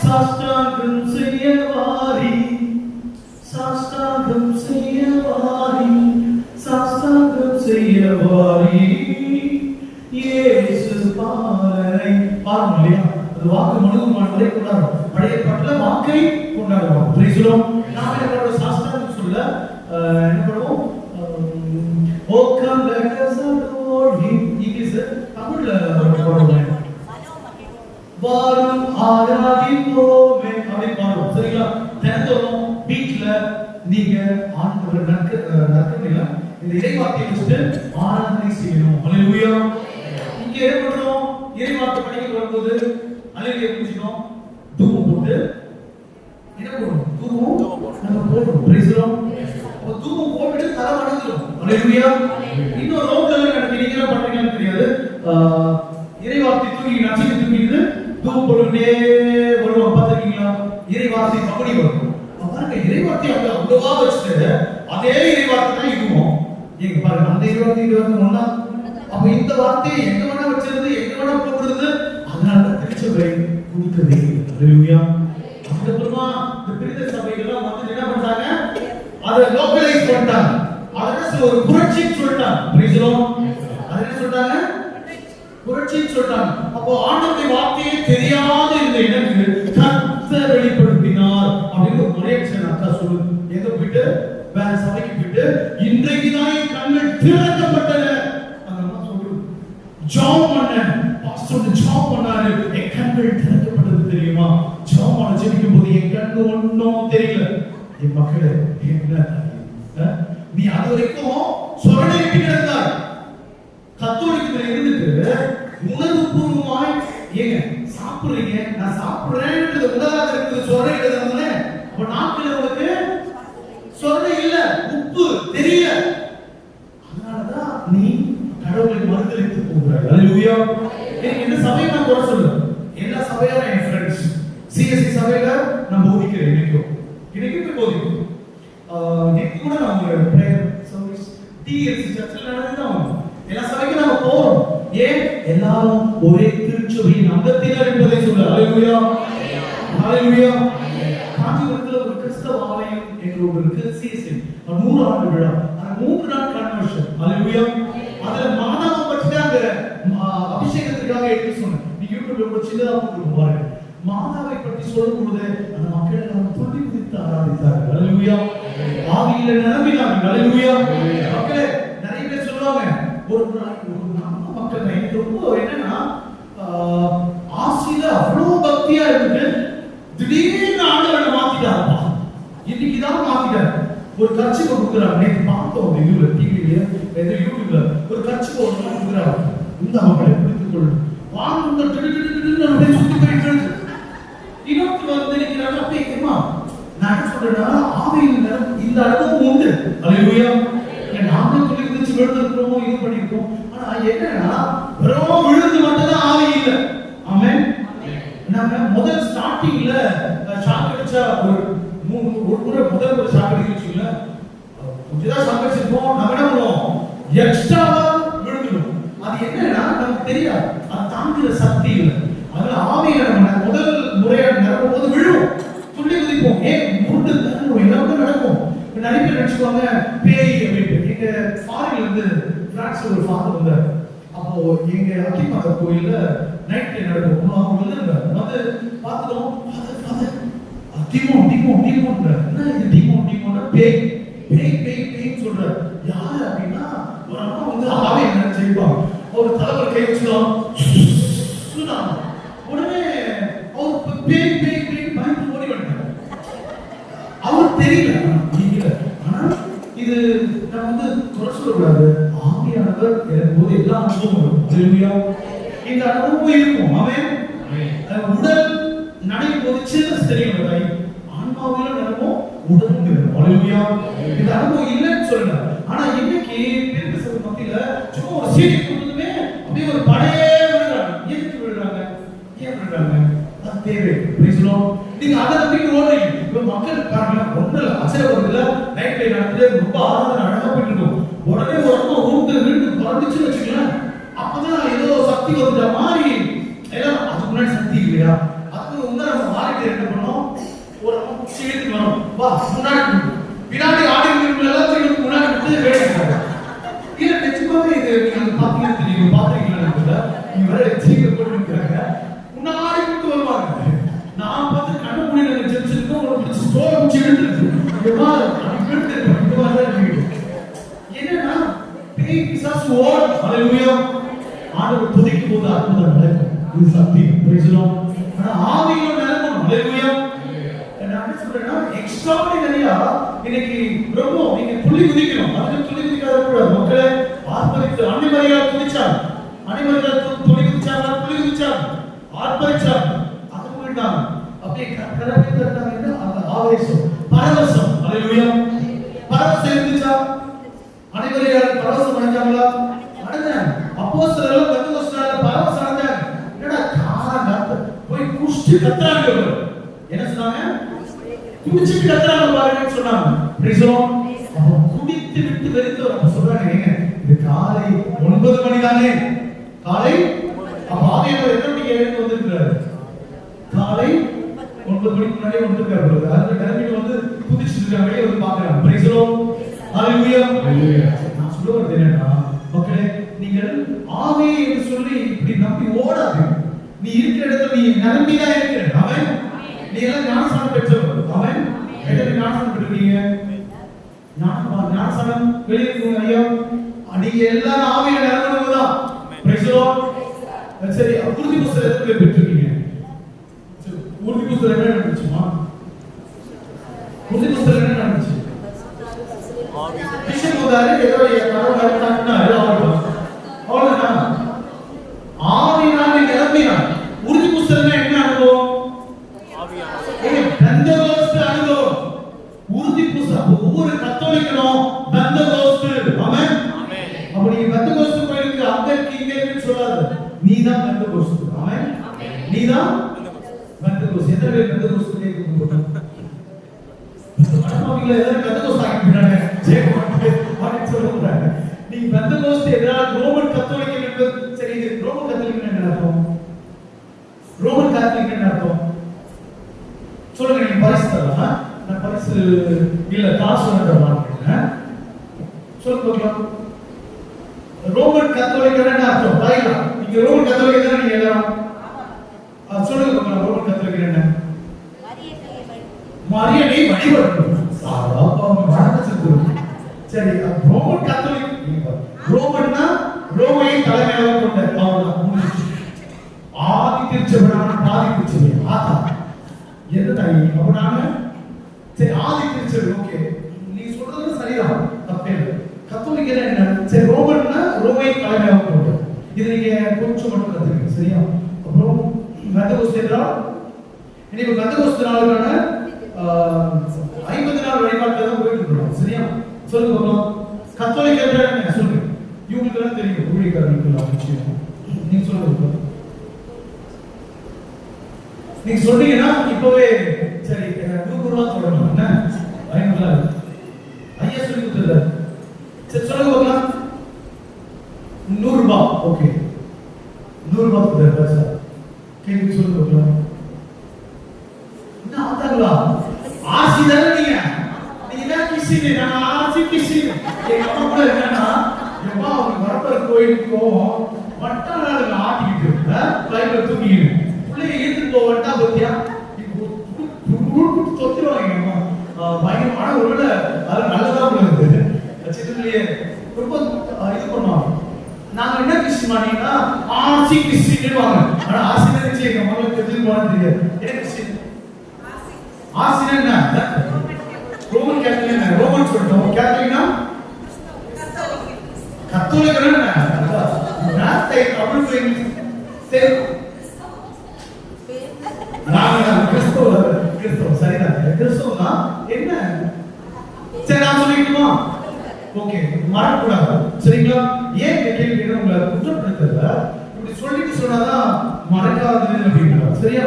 சாஷ்டாங்கம் செய்ய வாரி, சாஷ்டாங்கம் செய்ய வாரி, சாஷ்டாங்கம் செய்ய வாரி, இயேசு பாலனை பாருங்க இல்லையா? அது வாக்கு மனுகுமானவரை கொண்டாடுறோம். பழைய பாட்டுல வாக்கை கொண்டாடுவோம். பிரைஸ் தி லார்ட். நாம என்ன பண்றோம்? சாஷ்டாங்கம் சொல்ல என்ன பண்ணுவோம்? Oh come let us adore him. இங்கிலீஷ்ல தமிழ்ல பாடுவோம். வாரும் ஆராதிப்போமே அப்படி பாடுவோம். சரிங்களா? தினந்தோறும் வீட்ல நீங்க ஆண்டவர் நற்கருணையில இந்த இறைவார்த்தையை வச்சுட்டு ஆராதனை செய்யணும். அல்லேலூயா. இங்க என்ன பண்றோம்? இறைவார்த்தை படிக்க வரும்போது அல்லேலூயா புரிஞ்சுக்கணும். தூபம் போட்டு என்ன பண்ணுவோம்? தூபம் நம்ம போடுறோம். Praise the Lord. அப்ப தூபம் போட்டுட்டு தலை வணங்குறோம். அல்லேலூயா. இன்னொரு ரோட்ல நடக்குது, நீங்க என்ன பண்றீங்கன்னு தெரியாது. இறைவார்த்தை தூக்கி நச்சிட்டு தூக்கிட்டு தூபம் போட்டுட்டே வருவோம். பாத்துக்கீங்களா? இறைவார்த்தை பகுதி வரும். பாருங்க, இறைவார்த்தை அவ்வளவா வச்சுட்டு அதே இறைவார்த்தை தான் இருக்கும். நீங்க பாருங்க, அந்த இறைவார்த்தை இது வந்து ஒண்ணா. அப்ப இந்த வார்த்தையை எங்க வேணா வச்சிருந்து எங்க வேணா போட்டுறது. அதனால திருச்சபை கொடுத்ததே. அல்லேலூயா. அதுக்கப்புறமா இந்த பிரிந்த சபைகள்லாம் வந்து என்ன பண்றாங்க? அதை லோக்கலைஸ் சொல்லிட்டாங்க. அதனால ஒரு புரட்சின்னு சொல்லிட்டாங்க. Praise the Lord. அது என்ன சொல்றாங்க? புரட்சின்னு சொல்லிட்டாங்க. அப்போ ஆண்டவருடைய வார்த்தையே தெரியாத இந்த எனக்கு கர்த்தர் வெளிப்படுத்தினார் அப்படின்னு ஒரு ரியாக்ஷன் அக்கா சொல்லுது. எங்க போயிட்டு வேற சபைக்கு போயிட்டு இன்றைக்கு தான் என் கண்கள் திறக்கப்பட்டன. அந்த அம்மா சொல்லுது, ஜாப் பண்ண பாஸ்டர் ஜாப் பண்ணாரு, என் கண்கள் திறக்கப்பட்டது தெரியுமா? ஜாப் பண்ண ஜெபிக்கும் போது என் கண்ணு ஒன்னும் தெரியல. என் மக்களே, என்ன நீ அது வரைக்கும் சொரணையிட்டு கிடந்தாய். கத்தோலிக்கத்துல இருந்துட்டு உணர்வுபூர்வமாய் ஏங்க சாப்பிடுறீங்க, நான் சாப்பிடுறேன்ன்றது உணராத இருக்குது. சொரணையிட்டதானே அப்ப நாக்குல உனக்கு சொரணை இல்ல, உப்பு தெரியல. அதனாலதான் நீ கடவுளுக்கு மறுதலித்து போகிறாய். அல்லேலூயா. எனக்கு இந்த சபையை நான் குறை சொல்ல, எல்லா சபையும் என் ஃப்ரெண்ட்ஸ். சிஎஸ்சி சபையில நான் போதிக்கிறேன். இன்னைக்கு போதிக்கிறேன். நேற்று கூட நான் ஒரு பிரேயர் சர்வீஸ் டிஎல்சி சர்ச்சில் நடந்துதான். எல்லா சபைக்கும் நாம போறோம். ஏன்? எல்லாரும் ஒரே திருச்சபையின் அங்கத்தினர் என்பதை சொல்ல. அல்லேலூயா, அல்லேலூயா. காஞ்சிபுரத்துல ஒரு கிறிஸ்தவ ஆலயம் என்று ஒன்று இருக்கு. சிஎஸ்சி 100 ஆண்டு விழா. அந்த 3 நாள் கன்வர்ஷன். அல்லேலூயா. அதுல மாதாவை பற்றி தான் அபிஷேகத்துக்காக எடுத்து சொன்னேன். நீங்க யூடியூப்ல கூட சின்னதா போட்டு பாருங்க. மாதாவை பற்றி சொல்லும்போது அந்த மக்கள் எல்லாம் துள்ளி குதித்து ஆராதித்தார்கள். அல்லேலூயா. ஆவியில நிரம்பினார்கள். அல்லேலூயா. மக்களே, நிறைய பேர் சொல்லுவாங்க, ஒரு நம்ம மக்கள் எனக்கு ரொம்ப என்னன்னா ஆசியில அவ்வளவு பக்தியா இருக்கு, திடீர்னு ஆண்டவரை மாத்திட்டாருப்பா. இன்னைக்கு தான் மாத்திட்டாரு. ஒரு கட்சிக்கு கொடுக்குறாரு. நேற்று பார்த்தோம் இதுல டிவில ஏதோ யூடியூப்ல ஒரு கட்சிக்கு ஒரு கொடுக்குறாரு. இந்த மக்களை பிடித்துக் கொள்ளு வாங்க திடீர்னு அப்படியே சுத்தி போயிட்டு இருக்கு. இன்னொரு வந்து நிக்கிறாங்க. அப்படியே ஏமா நான் சொல்றேன்னா ஆவியில் இந்த அனுபவம் உண்டு. அல்லேலூயா. நாமளும் துளி குதிச்சு விழுந்திருக்கிறோம், இது பண்ணிருக்கோம். ஆனா என்னன்னா வெறும் விழுந்து மட்டும் தான் ஆவி இல்லை. ஆமென். நாம முதல் ஸ்டார்டிங்ல ஷாக் அடிச்சா ஒரு முறை முதல் ஒரு ஷாக் அடிச்சுல கொஞ்சம் ஷாக் அடிச்சிருப்போம். நம்ம என்ன பண்ணுவோம்? எக்ஸ்ட்ராவா விழுந்துடும். அது என்னன்னா நமக்கு தெரியாது, அது தாங்குற சக்தி இல்லை. அதனால ஆவியில நம்ம முதல் முறையா நடக்கும் போது விழுவோம், துள்ளி குதிப்போம். ஏன்? முருண்டு எல்லாருக்கும் நடக்கும். நிறைய பேர் நினைச்சுக்குவாங்க பேய் அப்படின்னு. எங்க ஃபாரின்ல இருந்து பிரான்ஸ்ல ஒரு ஃபாதர் வந்தார். அப்போ எங்க அக்கிமாதா கோயில்ல நைட் நடக்கும். அவங்க வந்து பார்த்துட்டோம். என்ன இது டீமோன்னா பேய் பேய் பேய் பேய் சொல்றாரு. யாரு அப்படின்னா ஒரு அம்மா வந்து ஆவே என்ன செய்வாங்க, ஒரு தலைவர் கை வச்சுக்கலாம். உடனே அவர் பேய் பேய் பேய் பயந்து ஓடி வந்துட்டார். அவருக்கு தெரியல. ஆனா இது நம்ம வந்து குறை சொல்லக்கூடாது. ஆவியானவர் போது எல்லா அனுபவம் இருக்கும். இந்த அனுபவம் இருக்கும். அவன் உடல் நடையும் போது சின்ன தெரியும், ஆன்மாவில நடக்கும், உடலும் இருக்கும். அல்லேலூயா. இந்த அனுபவம் இல்லைன்னு சொல்லல. ஆனா இன்னைக்கு பேருக்கு சபை மத்தியில சும்மா ஒரு சீடி கொடுத்ததுமே அப்படியே ஒரு படையே விழுறாங்க. எதுக்கு விழுறாங்க? ஏன் விழுறாங்க? அது தேவை. Praise the Lord. நீங்க அதை நம்பிட்டு ஓடுறீங்க. இப்ப மக்கள் பாருங்க, ஒண்ணுல அச்சரவத்துல நைட்ல நடந்துட்டு ரொம்ப ஆராதனை அழகா போயிட்டு இருக்கும். உடனே ஒரு அம்மா ஊந்து வீட்டு குறைஞ்சிச்சுன்னு வச்சுக்கலாம். அப்பதான் ஏதோ சக்தி வந்துட்ட மாதிரி எல்லாம். அதுக்கு முன்னாடி சக்தி இல்லையா? அதுக்கு முன்னாடி நம்ம மாறிட்டு என்ன பண்ணோம்? ஒரு அம்மா குச்சி எடுத்து வரும், வா முன்னாடி பின்னாடி ஆடியன்ஸ் எல்லாத்தையும் முன்னாடி விட்டு வேடிக்கை. இல்ல நிச்சயமாவே இது நீங்க பாத்தீங்கன்னா தெரியும். பாத்தீங்களா? நீங்க வேற சீக்கிரம் போட்டு இருக்காங்க. முன்னாடி விட்டு வருவாங்க. நான் பார்த்து கண்ணு மூடி ஜெபிச்சிருக்கோம். ஒரு பிடிச்சி ஸ்டோர் குச்சி எடுத்துருக்கு. என்னன்னா பேய் பிசாசு ஓடும். அல்லேலூயா. ஆண்டவர் துதிக்கும் போது அற்புதம் நடக்கும். இது சத்தியம். Praise the Lord. ஆனா ஆவியில நடக்கும். அல்லேலூயா. நான் சொல்றேன்னா எக்ஸ்ட்ராஆர்டினரியா இன்னைக்கு ரொம்ப நீங்க துள்ளி குதிக்கணும். அதுக்கு துள்ளி குதிக்காத கூடாது. மக்களே ஆர்ப்பரித்து அன்னிமரியாள் துதிச்சாங்க. அன்னிமரியாள் துள்ளி குதிச்சாங்க, துள்ளி குதிச்சாங்க, ஆர்ப்பரிச்சாங்க. அது போயிட்டாங்க. அப்படியே கரடி தட்டாங்க. அந்த ஆவேசம், பரவசம். அல்லேலூயா. பரவசம் இருந்துச்சா? அன்னிமரியாள் பரவசம் அடைஞ்சாங்களா? அடைஞ்சாங்க. அப்போஸ்தலர்கள் பெந்தெகோஸ்தேல பரவசம் அடைஞ்சாங்க. என்னடா காரணம் போய் குஷ்டி கத்துறாங்க. என்ன சொன்னாங்க? குடிச்சிட்டு கத்துறாங்க பாருங்கன்னு சொன்னாங்க. Praise the Lord. அவங்க குடித்து விட்டு வெறுத்தவர் சொல்றாங்க, இது காலை 9 மணி தானே? காலை அப்ப ஆவியானவர் எத்தனை மணிக்கு எழுந்து வந்திருக்கிறாரு? காலை 9 மணிக்கு முன்னாடியே வந்திருக்காரு. அதுல கிளம்பிட்டு வந்து குதிச்சிட்டு இருக்காங்க. வெளியே வந்து பாக்குறாங்க. பிரைஸ் தி லார்ட். ஹalleluya. நான் சொல்ல வரது என்னன்னா மக்களே, நீங்கள் ஆவி என்று சொல்லி இப்படி நம்பி ஓடாதீங்க. நீ இருக்கிற இடத்துல நீ நம்பிதான் இருக்கிற. ஆமென். நீ எல்லாம் ஞானஸ்நானம் பெற்றவர். ஆமென். எதை ஞானஸ்நானம் பெற்றீங்க? ஞானஸ்நானம் வெளியே இருக்கீங்க ஐயா. நீங்க எல்லாரும் ஆவியில நிரம்புறவங்க தான். Praise the Lord. சரி, உறுதி புஸ்தகத்தை பெற்றிருக்கீங்க. உறுதி புஸ்தகம் என்ன நடந்துச்சுமா? உறுதி புஸ்தகம் என்ன நடந்துச்சு? பிஷப் உதாரி ஏதோ கடவுளை காட்டினா அவ்வளவுதான். ஆவியினாலே நிரம்பினார். உறுதி புஸ்தகம் என்ன அனுபவம்? பெந்தகோஸ்து அனுபவம். உறுதி புஸ்தகம் ஒவ்வொரு கத்தோலிக்கனும் பெந்தகோஸ்து. ஆமென். அப்படி பெந்தகோஸ்து கோயிலுக்கு அங்கக்கு இங்கன்னு சொல்லாத. நீதான் பெந்தகோஸ்து. ஆமென். நீதான் பெந்தகோஸ்து. எத்தனை பேர் பெந்தகோஸ்து கேக்குறீங்க? அடமாவில எல்லாரும் பெந்தகோஸ்து ஆகிட்டாங்க. அப்படின்னு சொல்றாங்க. நீ பெந்தகோஸ்து எதிராக ரோமன் கத்தோலிக்க என்பது சரி. ரோமன் கத்தோலிக்க என்ன அர்த்தம்? ரோமன் கத்தோலிக்க என்ன அர்த்தம் சொல்லுங்க. நீங்க பரிசு தரலாம். நான் பரிசு இல்ல காசு வாங்குறேன். சொல்லுங்க. ரோமன் கத்தோலிக்க என்ன அர்த்தம்? தாய்லா நீங்க ரோமன் கத்தோலிக்க தானே நீங்க எல்லாரும் சொல்லுங்க. ரோமன் கத்தோலிக்க என்ன? மரியனை வழிபடணும். சரி, ரோமன் கத்தோலிக்க ரோமன்னா ரோமையை தலைமையாக கொண்ட ஆதி திருச்சபையான பாதி திருச்சபை ஆதா எந்த தாய் அவனான சரி ஆதி திருச்சபை. ஓகே, நீ சொல்றது சரிதான், தப்பே இல்லை. கத்தோலிக்க என்ன? சரி, ரோமன்னா ரோமையை தலைமையாக கொண்ட. இது நீங்க கொஞ்சம் மட்டும் கத்துக்கீங்க, சரியா? அப்புறம் பெந்தகோஸ்து என்றால் இன்னைக்கு பெந்தகோஸ்து நாளுக்கான 50 நாள் வழிபாட்டுல தான் போயிட்டு இருக்கோம், சரியா? சொல்லுங்க பாக்கலாம். கத்தோலிக்க என்ன சொல்லுங்க. இவங்களுக்கு எல்லாம் தெரியும், ஊழியக்காரங்களுக்கு விஷயம். நீங்க சொல்லுங்க. நீங்க சொன்னீங்கன்னா இப்பவே சரி 100 ரூபாய் சொல்லணும். என்ன 50 ஐயா சொல்லி கொடுத்தது. சரி சொல்லுங்க பாக்கலாம். 100 ரூபாய். ஓகே, 100 ரூபாய் கொடுத்தா சார் கேள்வி சொல்லுங்க பாக்கலாம். என்ன ஆத்தாங்களா? ஆசி தானே நீங்க. நீங்க தான் கிசினே. நான் ஆசி கிசினே. எங்க அம்மா கூட என்னன்னா எப்பா அவங்க வரப்பற கோயிலுக்கு வட்டாளால ஆட்டிக்கிட்டு பைப்ல தூக்கிட்டு பிள்ளைய ஈர்த்து போவட்டா பத்தியா தொத்திடுவாங்க. பயங்கரமான ஒருவேளை அது நல்லதா போகுது. சின்னதுலயே ரொம்ப இது பண்ணுவாங்க. நாங்க என்ன கிறிஸ்டின் பண்ணீங்கன்னா ஆசி கிறிஸ்டின் வாங்க. ஆனா ஆசி நினைச்சு எங்க மக்களுக்கு தெரிஞ்சு போனா தெரியாது. என்ன கிறிஸ்டின் ஆசி என்ன? ரோமன் கேத்தலிக் என்ன? ரோமன் சொல்றோம். கேத்தலிக்னா கத்தோலிக்க என்ன? நாட்டை தமிழ் பேர் சேர் நான் கிறிஸ்தவ சரிதான். கிறிஸ்தவனா என்ன? சரி நான் சொல்லிட்டுமா? ஓகே, மறக்கக்கூடாது, சரிங்களா? ஏன் இந்த கேள்வி உங்களை குற்றப்படுத்தல? இப்படி சொல்லிட்டு சொன்னாதான் மறக்காது அப்படின்னா, சரியா?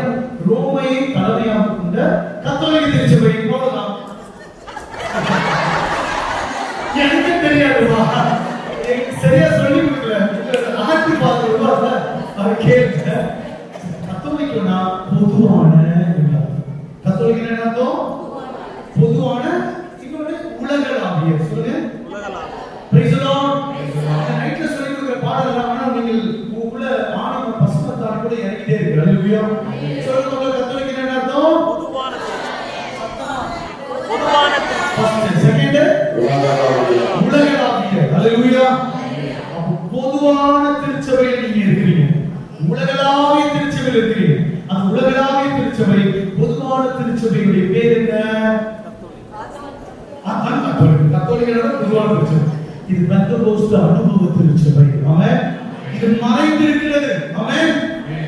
ரோமையை தலைமையாக கொண்ட கத்தோலிக்க திருச்சபை போடலாம். எனக்கு தெரியாதுமா, சரியா சொல்லி கொடுக்கல. ஆட்சி பார்த்து அது கேளுங்க. கத்தோலிக்கனா பொதுவான கத்தோலிக்க என்ன அர்த்தம்? பொதுவான. இன்னொரு உலகளாவிய. சொல்லுங்க பிரைஸ் தி லார்ட். நைட்ல சொல்லி கொடுக்கிற பாடலாம். ஆனா நீங்கள் உள்ள ஆனந்த பசுமத்தால் கூட இறங்கிட்டே இருக்கு. ஹalleluya. சொல்லுங்க கத்தோலிக்க என்ன அர்த்தம்? பொதுவான. பொதுவான. ஃபர்ஸ்ட் செகண்ட் உலகளாவிய. ஹalleluya. பொதுவான திருச்சபையில் நீங்க இருக்கிறீங்க. உலகளாவிய திருச்சபையில் இருக்கிறீங்க. அந்த உலகளாவிய திருச்சபை பொதுவான திருச்சபையுடைய பேர் என்ன? கத்தோலிக்க பொதுவான திருச்சபை. இது பெந்தகோஸ்து அனுபவ திருச்சபை. ஆமென். இது மறைந்திருக்கிறது. ஆமென்.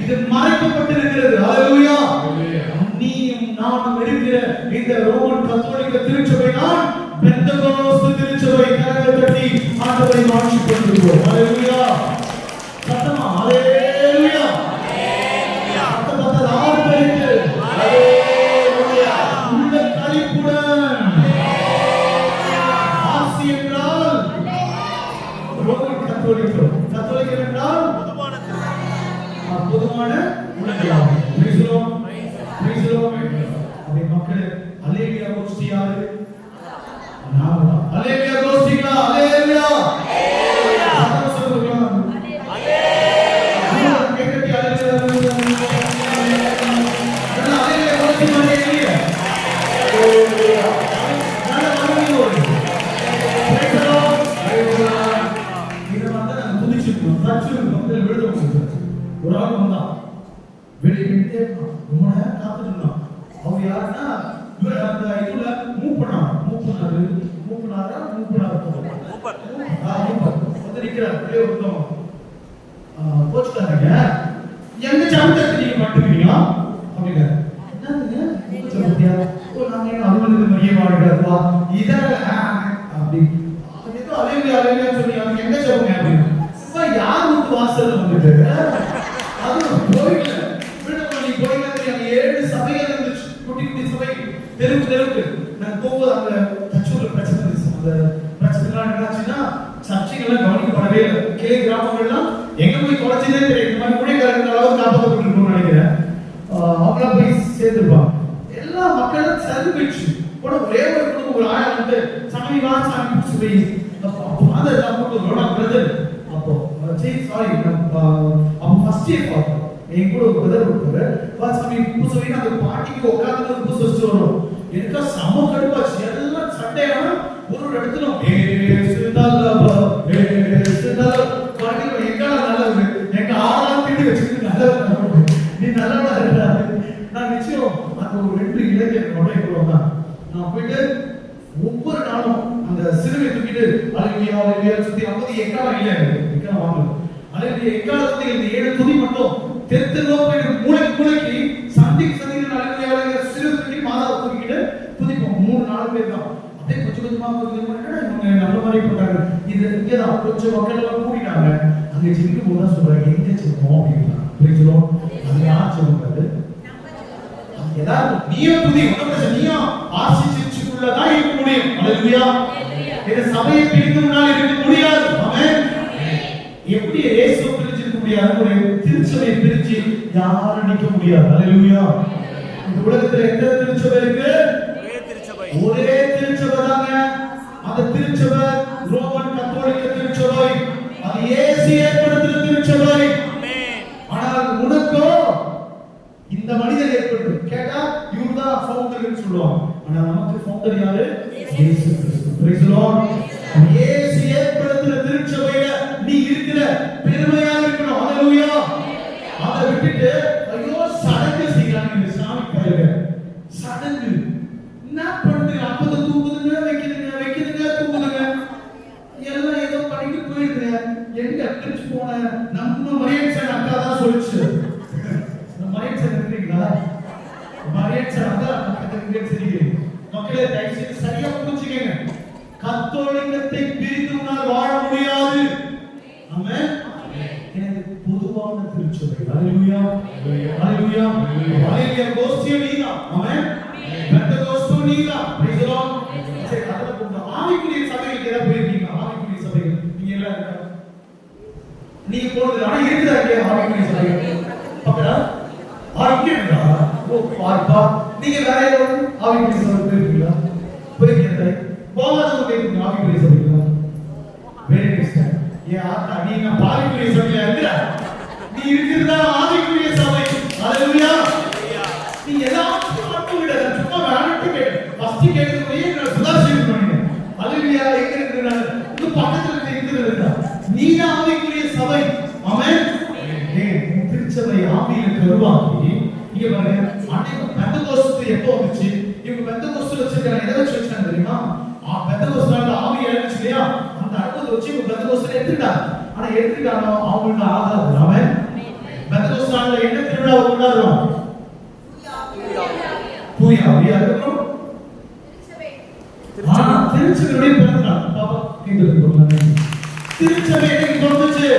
இது மறைக்கப்பட்டிருக்கிறது. ஹalleluya. நீயும் நானும் இருக்கிற இந்த ரோமன் கத்தோலிக்க திருச்சபை தான் பெந்தகோஸ்து திருச்சபை. கரங்களை தட்டி ஆண்டவரை மாற்றிக் கொண்டிருக்கிறோம். ஹalleluya. சத்தமா ஹalleluya. சத்தமா ஆர்ப்பரித்து ஹalleluya. உள்ள களிப்புடன் ஆசி என்றால் ரோமன் கத்தோலிக்க. கத்தோலிக்க என்றால் பொதுவான உலகளாவிய. Praise the Lord. Praise the Lord. மக்களே அல்லேலூயா கோஷ்டி யாரு? நாம தான். அல்லேலூயா கோஷ்டி ஒரு ஆள் வந்தான், வெளியே நின்றுட்டே இருந்தான், ரொம்ப நேரம் காத்துட்டு இருந்தான். அவர் யாருன்னா இவர் அந்த இதுல மூப்பனார் வந்து நிக்கிறார். வெளியே ஒருத்தவங்க போச்சுட்டாங்க, எங்க சாப்பிட்டு நீங்க மாட்டுக்கிறீங்க அப்படிங்க. என்னதுங்க நாங்க அலுவலக மைய வாழ்கிறப்பா இதால அப்படி ஏதோ அலைவியா சொன்னீங்க, எங்க சொல்லுங்க அப்படின்னு. யார் வீட்டு வாசல் வந்துட்டு அது கோயில்ல விடுதலை கோயில்ல 7 சபைகள் இருந்துச்சு, குட்டி குட்டி சபை, தெருவுக்கு. நான் போகும்போது அங்க தச்சூர்ல பிரச்சனை இருந்துச்சு. அந்த பிரச்சனைலாம் என்னாச்சுன்னா சர்ச்சைகள்லாம் கவனிக்கப்படவே இல்லை. கிளை கிராமங்கள்லாம் எங்க போய் தொலைச்சதே தெரியும். இந்த மாதிரி ஊழியக்காரர்கள் அளவு காப்பாற்றப்பட்டிருக்கணும்னு நினைக்கிறேன். அவங்களாம் போய் சேர்ந்துருப்பாங்க. எல்லா மக்களும் சர்விச்சு கூட ஒரே ஒரு குடும்பம், ஒரு ஆயா வந்து சாமி வா சாமி பிடிச்சி போய் ஃபாதர் எல்லாம் போட்டு ரோடா பிரதர் அப்போ சாரி அப்போ ஃபர்ஸ்ட் இயர் பார்த்தோம். என் கூட ஒரு பிரதர் இருப்பாரு, வா சாமி பூச வைக்க அந்த பாட்டிக்கு உட்காந்து பூச வச்சு வரும். எனக்கு செம கடுப்பாச்சு. எல்லாம் சண்டையான ஒரு இடத்துல எங்க ஆளாம் திட்டு வச்சுட்டு நல்ல நீ நல்லவனா இருக்கா. நான் நிச்சயம் அந்த ஒரு 2 இளைஞர்களோட எவ்வளவு தான் நான் போயிட்டு ஒவ்வொரு நாளும் அந்த சிறுவை தூக்கிட்டு அலைவியா சுத்தி 50 எக்காலம் இல்லை எக்காலம் வாங்கணும். அலைவியா எக்காலத்துல இந்த 7 துணி மட்டும் தெருவா போயிட்டு மூளைக்கு சந்திக்கு அலைவியா சிறுவை தூக்கி மாதாவை தூக்கிட்டு துதிப்போம். 3-4 பேர் தான். அப்படியே கொஞ்சமா இவங்க நல்ல மாதிரி போட்டாங்க. இது இங்கதான் கொஞ்சம் மக்கள் எல்லாம் கூடினாங்க. அங்க ஜெபிக்கும் போது தான் சொல்றாங்க, எங்க ஜெபிப்போம் அப்படின்னா புரிஞ்சுடும். அது யார் சொல்லுறது? ஏதாவது நீயும் துதி நீயும் ஆசிச்சுள்ளதான் இருக்க முடியும். அல்லேலூயா. இந்த சபையை பிரிந்தோம்னால் இருக்க முடியாது. ஆமென். எப்படி இயேசு பிரிஞ்சிருக்க முடியாது, ஒரு திருச்சபையை பிரிஞ்சு யாரும் நிக்க முடியாது. அல்லேலூயா. இந்த உலகத்துல எத்தனை திருச்சபை இருக்கு? ஒரே திருச்சபை தாங்க. அந்த திருச்சபை ரோமன் கத்தோலிக்க திருச்சபை, அது இயேசு ஏற்படுத்தின திருச்சபை. ஆனால் உனக்கோ இந்த மனிதர் ஏற்பட்டு கேட்டா இவர்தான் ஃபவுண்டர்னு சொல்லுவாங்க. ஆனா நமக்கு ஃபவுண்டர் யாரு? இயேசு கிறிஸ்து. Praise the Lord. இயேசு ஏற்படுத்தின திருச்சபையில நீ இருக்கிற பெருமையா இருக்கணும். ஹalleluya. அதை விட்டுட்டு ஐயோ சடங்கு செய்யறாங்க சாமி பாருங்க. சடங்கு என்ன பண்றது? அப்பத தூக்குதுங்க, வைக்குதுங்க தூக்குதுங்க, எல்லாம் ஏதோ பண்ணிட்டு போயிடுங்க. எங்க அடிச்சு போன நம்ம மரியன்சன் அக்கா தான் சொல்லுச்சு. மரியன்சன் இருக்கீங்களா? மரியன்சன் அக்கா பக்கத்துல சரிங்க. மக்களே தயவு செய்து சரியா புரிஞ்சுக்கங்க. கத்தோலிக்கத்தை பிரித்துனால் வாழ முடியாது. ஆமென். எனக்கு பொதுவான திருச்சபை. ஹalleluya. ஹalleluya. ஹalleluya. கோஸ்திய நீங்க. ஆமென். பெந்தகோஸ்து நீங்க. Praise the Lord. சரி, அதல போங்க. ஆவிக்குரிய சபைக்கு ஏதா போயிருக்கீங்க? ஆவிக்குரிய சபைக்கு நீங்க எல்லாம் இருக்கா? நீங்க போறது ஆனா இருக்குதா இல்லையா ஆவிக்குரிய சபை? பக்கடா ஆவிக்குரியடா. ஓ பார்ப்பா நீங்க வேற ஏதாவது ஆவிக்குரிய சபை போயிருக்கீங்களா? போயிருக்கீங்க. போகாதவங்க போயிருக்கீங்க ஆவிக்குரிய சபைக்கு? Very nice. ஏன் ஆத்தா நீங்க ஆவிக்குரிய சபையா இருக்கா? நீ இருக்கிறதா ஆவிக்குரிய சபை. ஹalleluya. நீ எல்லாத்தையும் மட்டும் விட சும்மா வேணும்னு கேளு. ஃபர்ஸ்ட் கேக்குறது போய் நான் சுதாரிச்சு பண்ணுங்க. ஹalleluya. எங்க இருக்குறா? இது பக்கத்துல இருக்குறதா? நீ ஆவிக்குரிய சபை. ஆமென். ஏன் திருச்சபை ஆவியில கருவாக்கி இங்க பாருங்க. அன்னைக்கு பெந்தகோஸ்து எப்போ வந்துச்சு? இவங்க பெந்தகோஸ்து வச்சிருக்காங்க. எதை வச்சு வச்சாங்க தெரியுமா? பெந்தகோஸ்துல ஆவி இறங்குச்சு இல்லையா? அந்த அனுபவத்தை வச்சு இவங்க பெந்தகோஸ்துல எடுத்துட்டாங்க. ஆனா எடுத்துட்டாங்க அவங்களுக்கு ஆகாது. ஆமென். பெந்தகோஸ்துல என்ன திருவிழாவை கொண்டாடுறோம்? தூய ஆவியா இருக்கணும். திருச்சபையுடைய பிறந்தநாள் பாப்பா கேக்குது போறாங்க. திருச்சபை என்னைக்கு பிறந்துச்சு?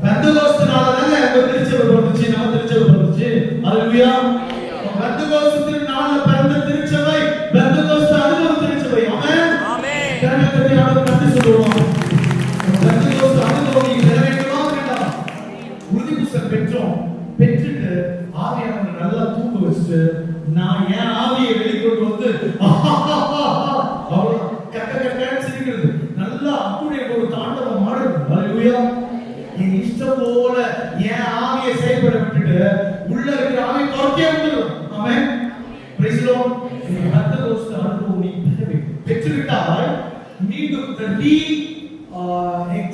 பெந்தகோஸ்துனால தானே அந்த திருச்சபை பிறந்துச்சு. நம்ம திருச்சபை பிறந்துச்சு. ஹalleluya. பெந்தகோஸ்துனால பிறந்த திருச்சபை பெந்தகோஸ்து அனுபவ திருச்சபை. ஆமென். ஆமென். கர்த்தருடைய ஆவியை சொல்லுவோம். பெந்தகோஸ்து அனுபவம் நீங்க நிறைவேற்றமா வேண்டாம். உறுதிப்புசல் பெற்றுட்டு ஆவியானவரை நல்லா தூங்க வச்சுட்டு நான் என் ஆவியை வெளிக்கொண்டு வந்து அவ்வளவு கக்க சிரிக்கிறது நல்லா அப்படியே ஒரு தாண்டவம் ஆடுது. ஹalleluya. என் இஷ்டம் போல என் ஆவியை செயல்பட விட்டுட்டு உள்ள இருக்கிற ஆவி துரத்தியே விட்டுரும். ஆமென். Praise the Lord. பெந்தகோஸ்து அனுபவம் நீ பெற்றுவிட்டால் மீண்டும்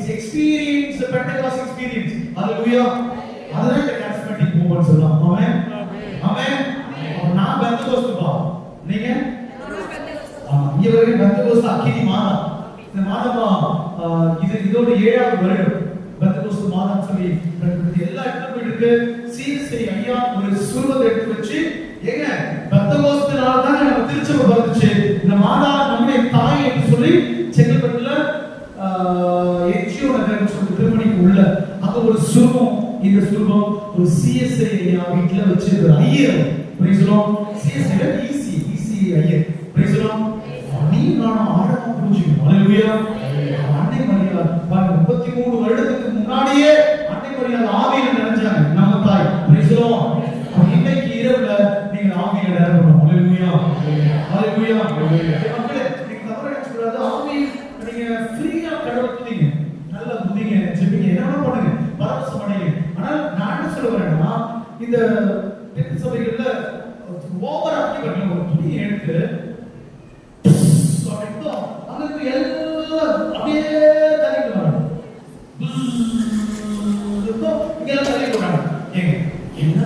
the experience, the Pentecost experience ஹalleluya. அதுதான் இந்த charismatic movement சொல்லலாம். ஆமென். ஆமென். நான் பெந்தகோஸ்துபா. நீங்க? இங்க வரைக்கும் பெந்தகோஸ்து அக்கினி மாதம். இந்த மாதமா இதோட 7வது வருடம். பெந்தகோஸ்து மாதம் சொல்லி எல்லா இடத்துலயும் இருக்கு. சிஎஸ்ஐ ஐயா ஒரு சுருவத்தை எடுத்து வச்சு ஏங்க பெந்தகோஸ்து நாள் தான் நம்ம திருச்சபை வந்துச்சு. இந்த மாதா நம்முடைய தாய் என்று சொல்லி செங்கல்பட்டுல எச்சியோ நகர் சொல்லி திருமணிக்கு உள்ள அங்க ஒரு சுருவம், இந்த சுருவம் ஒரு சிஎஸ்ஐ ஐயா வீட்டுல வச்சு ஒரு ஐயர் பிரைஸ்லோம். சிஎஸ்ஐ ஈசி ஐயர் பிரைஸ்லோம். நீ நான் ஆழமா புரிஞ்சுக்கணும். ஹalleluya. அன்னை மரியாள் 33 வருடத்துக்கு முன்னாடியே அன்னை மரியாள் ஆவியில நினைச்சாங்க நம்ம தாய் பிரைஸ்லோம். இன்னைக்கு இரவுல நீங்க ஆவியில நிரம்பணும். ஹalleluya. ஹalleluya. மக்களே நீங்க தவற நினைச்சுக்கூடாது. ஆவி நீங்க ஃப்ரீயா கடவுளை துதிங்க, நல்லா துதிங்க, ஜெபிங்க, என்ன பண்ணுங்க, பரவசம் அடைங்க. ஆனால் நான் என்ன சொல்ல வரேன்னா இந்த தெற்கு சபைகள்ல ஓவர் ஆக்டிவ் ஒரு துணியை எடுத்து அங்க எல்லாம் அப்படியே தள்ளிட்டு வராங்க. இங்கெல்லாம் தள்ளிட்டு வராங்க. என்ன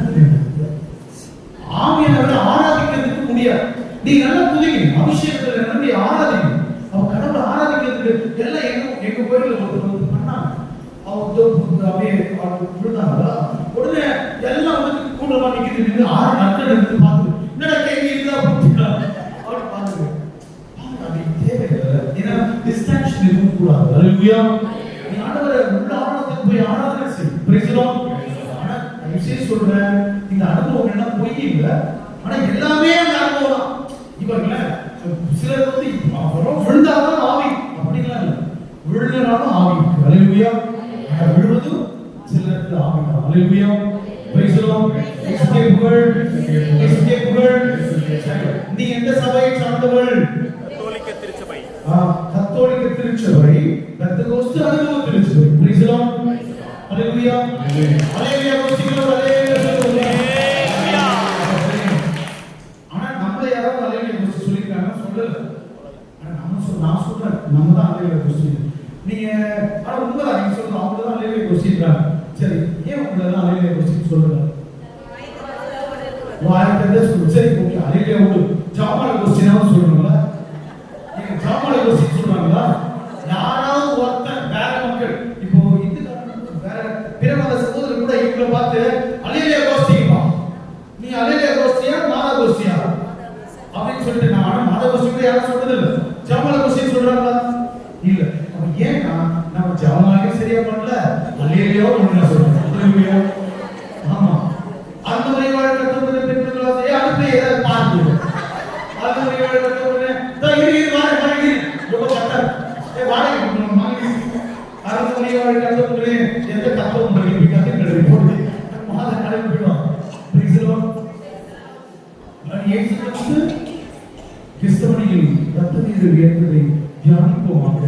ஆவியானவரை ஆராதிக்கிறதுக்கு முடியாது. நீங்க நல்லா துதிங்க, அபிஷேகத்துல நம்பி ஆராதிங்க. அவன் கடவுளை ஆராதிக்கிறதுக்கு எல்லாம் எங்க கோயில்ல ஒருத்தர் பண்ணாங்க. அவங்க அப்படியே விழுந்தாங்களா உடனே எல்லாம் வந்து கூட்டமா நிக்கிறது 6 நாட்கள் எடுத்து பார்த்து என்னடா கேள்வி இருந்தா அவர் பார்த்து அப்படி தேவையில்லை. ஏன்னா டிஸ்ட்ராக்ஷன் எதுவும் கூடாது. ஹalleluya. நீ ஆண்டவரை உள்ள ஆராதனைக்கு போய் ஆராதனை செய். Praise the Lord. ஆனா நான் சொல்றேன் இந்த அனுபவம் என்ன பொய் இல்லை. ஆனா எல்லாமே அந்த அனுபவம் தான். இவங்கள சிலர் வந்து அவரும் விழுந்தாதான் ஆவி அப்படிலாம் இல்லை. விழுந்தாலும் ஆவி. ஹalleluya. விழுவது சிலருக்கு ஆவி. ஹalleluya. பிரைஸ் தி லார்ட். எஸ்கேப்புகள். நீ எந்த சபையை சார்ந்தவள்? கத்தோலிக்க திருச்சபை. கத்தோலிக்க திருச்சபை, பெந்தகோஸ்து அனுபவ திருச்சபை. பிரைஸ் தி லார்ட். ஹalleluya. ஹalleluya. கோசிக்கிறோம். ஹalleluya. ஆனா நம்மள யாராவது ஹalleluya கோசி சொல்லிருக்காங்க சொல்லல. ஆனா நான் சொல்றேன் நம்ம தான் ஹalleluya கோசி. நீங்க ஆனா உண்மைதான் நீங்க சொல்றது அவங்க தான் ஹalleluya கோசின்றாங்க. சரி ஏன் உங்களை தான் ஹalleluya கோசி சொல்றீங்க? வாய்க்கதே சொல்லு. சரி ஓகே ஹalleluya விடு. ஜாமால கோசினா சொல்றீங்களா? நீங்க ஜாமால கோசி சொல்றாங்களா? யாராவது ஒருத்தன் வேற மக்கள் இப்போ இந்துக்காரங்க வேற பிறமத சகோதரர் கூட இவங்களை பார்த்து ஹalleluya கோசிப்பா. நீ ஹalleluya கோசியா மாதா கோசியா அப்படின்னு சொல்லிட்டு நான் மாதா கோசி கூட யாரும் சொல்றது இல்ல. ஜாமால கோசி சொல்றாங்களா? இல்ல. அப்ப ஏன்னா நம்ம ஜாமாலே சரியா பண்ணல ஹalleluya ஒண்ணு சொல்றோம். ஹalleluya. ஆமா. அந்த மாதிரி வாழ்க்கை பெண்களா அடுத்து ஏதாவது பார்த்து அந்த மாதிரி வாழ்க்கை தயிரி வாடகை ரொம்ப கட்ட வாடகை கொடுக்கணும் வாங்கி அந்த மாதிரி வாழ்க்கை எந்த கத்தவும் பண்ணி கத்தை போட்டு மாத கடைக்கு போயிடும். கிறிஸ்தவனியில் ரத்த நீர் உயர்ந்ததை தியானிப்போமாக.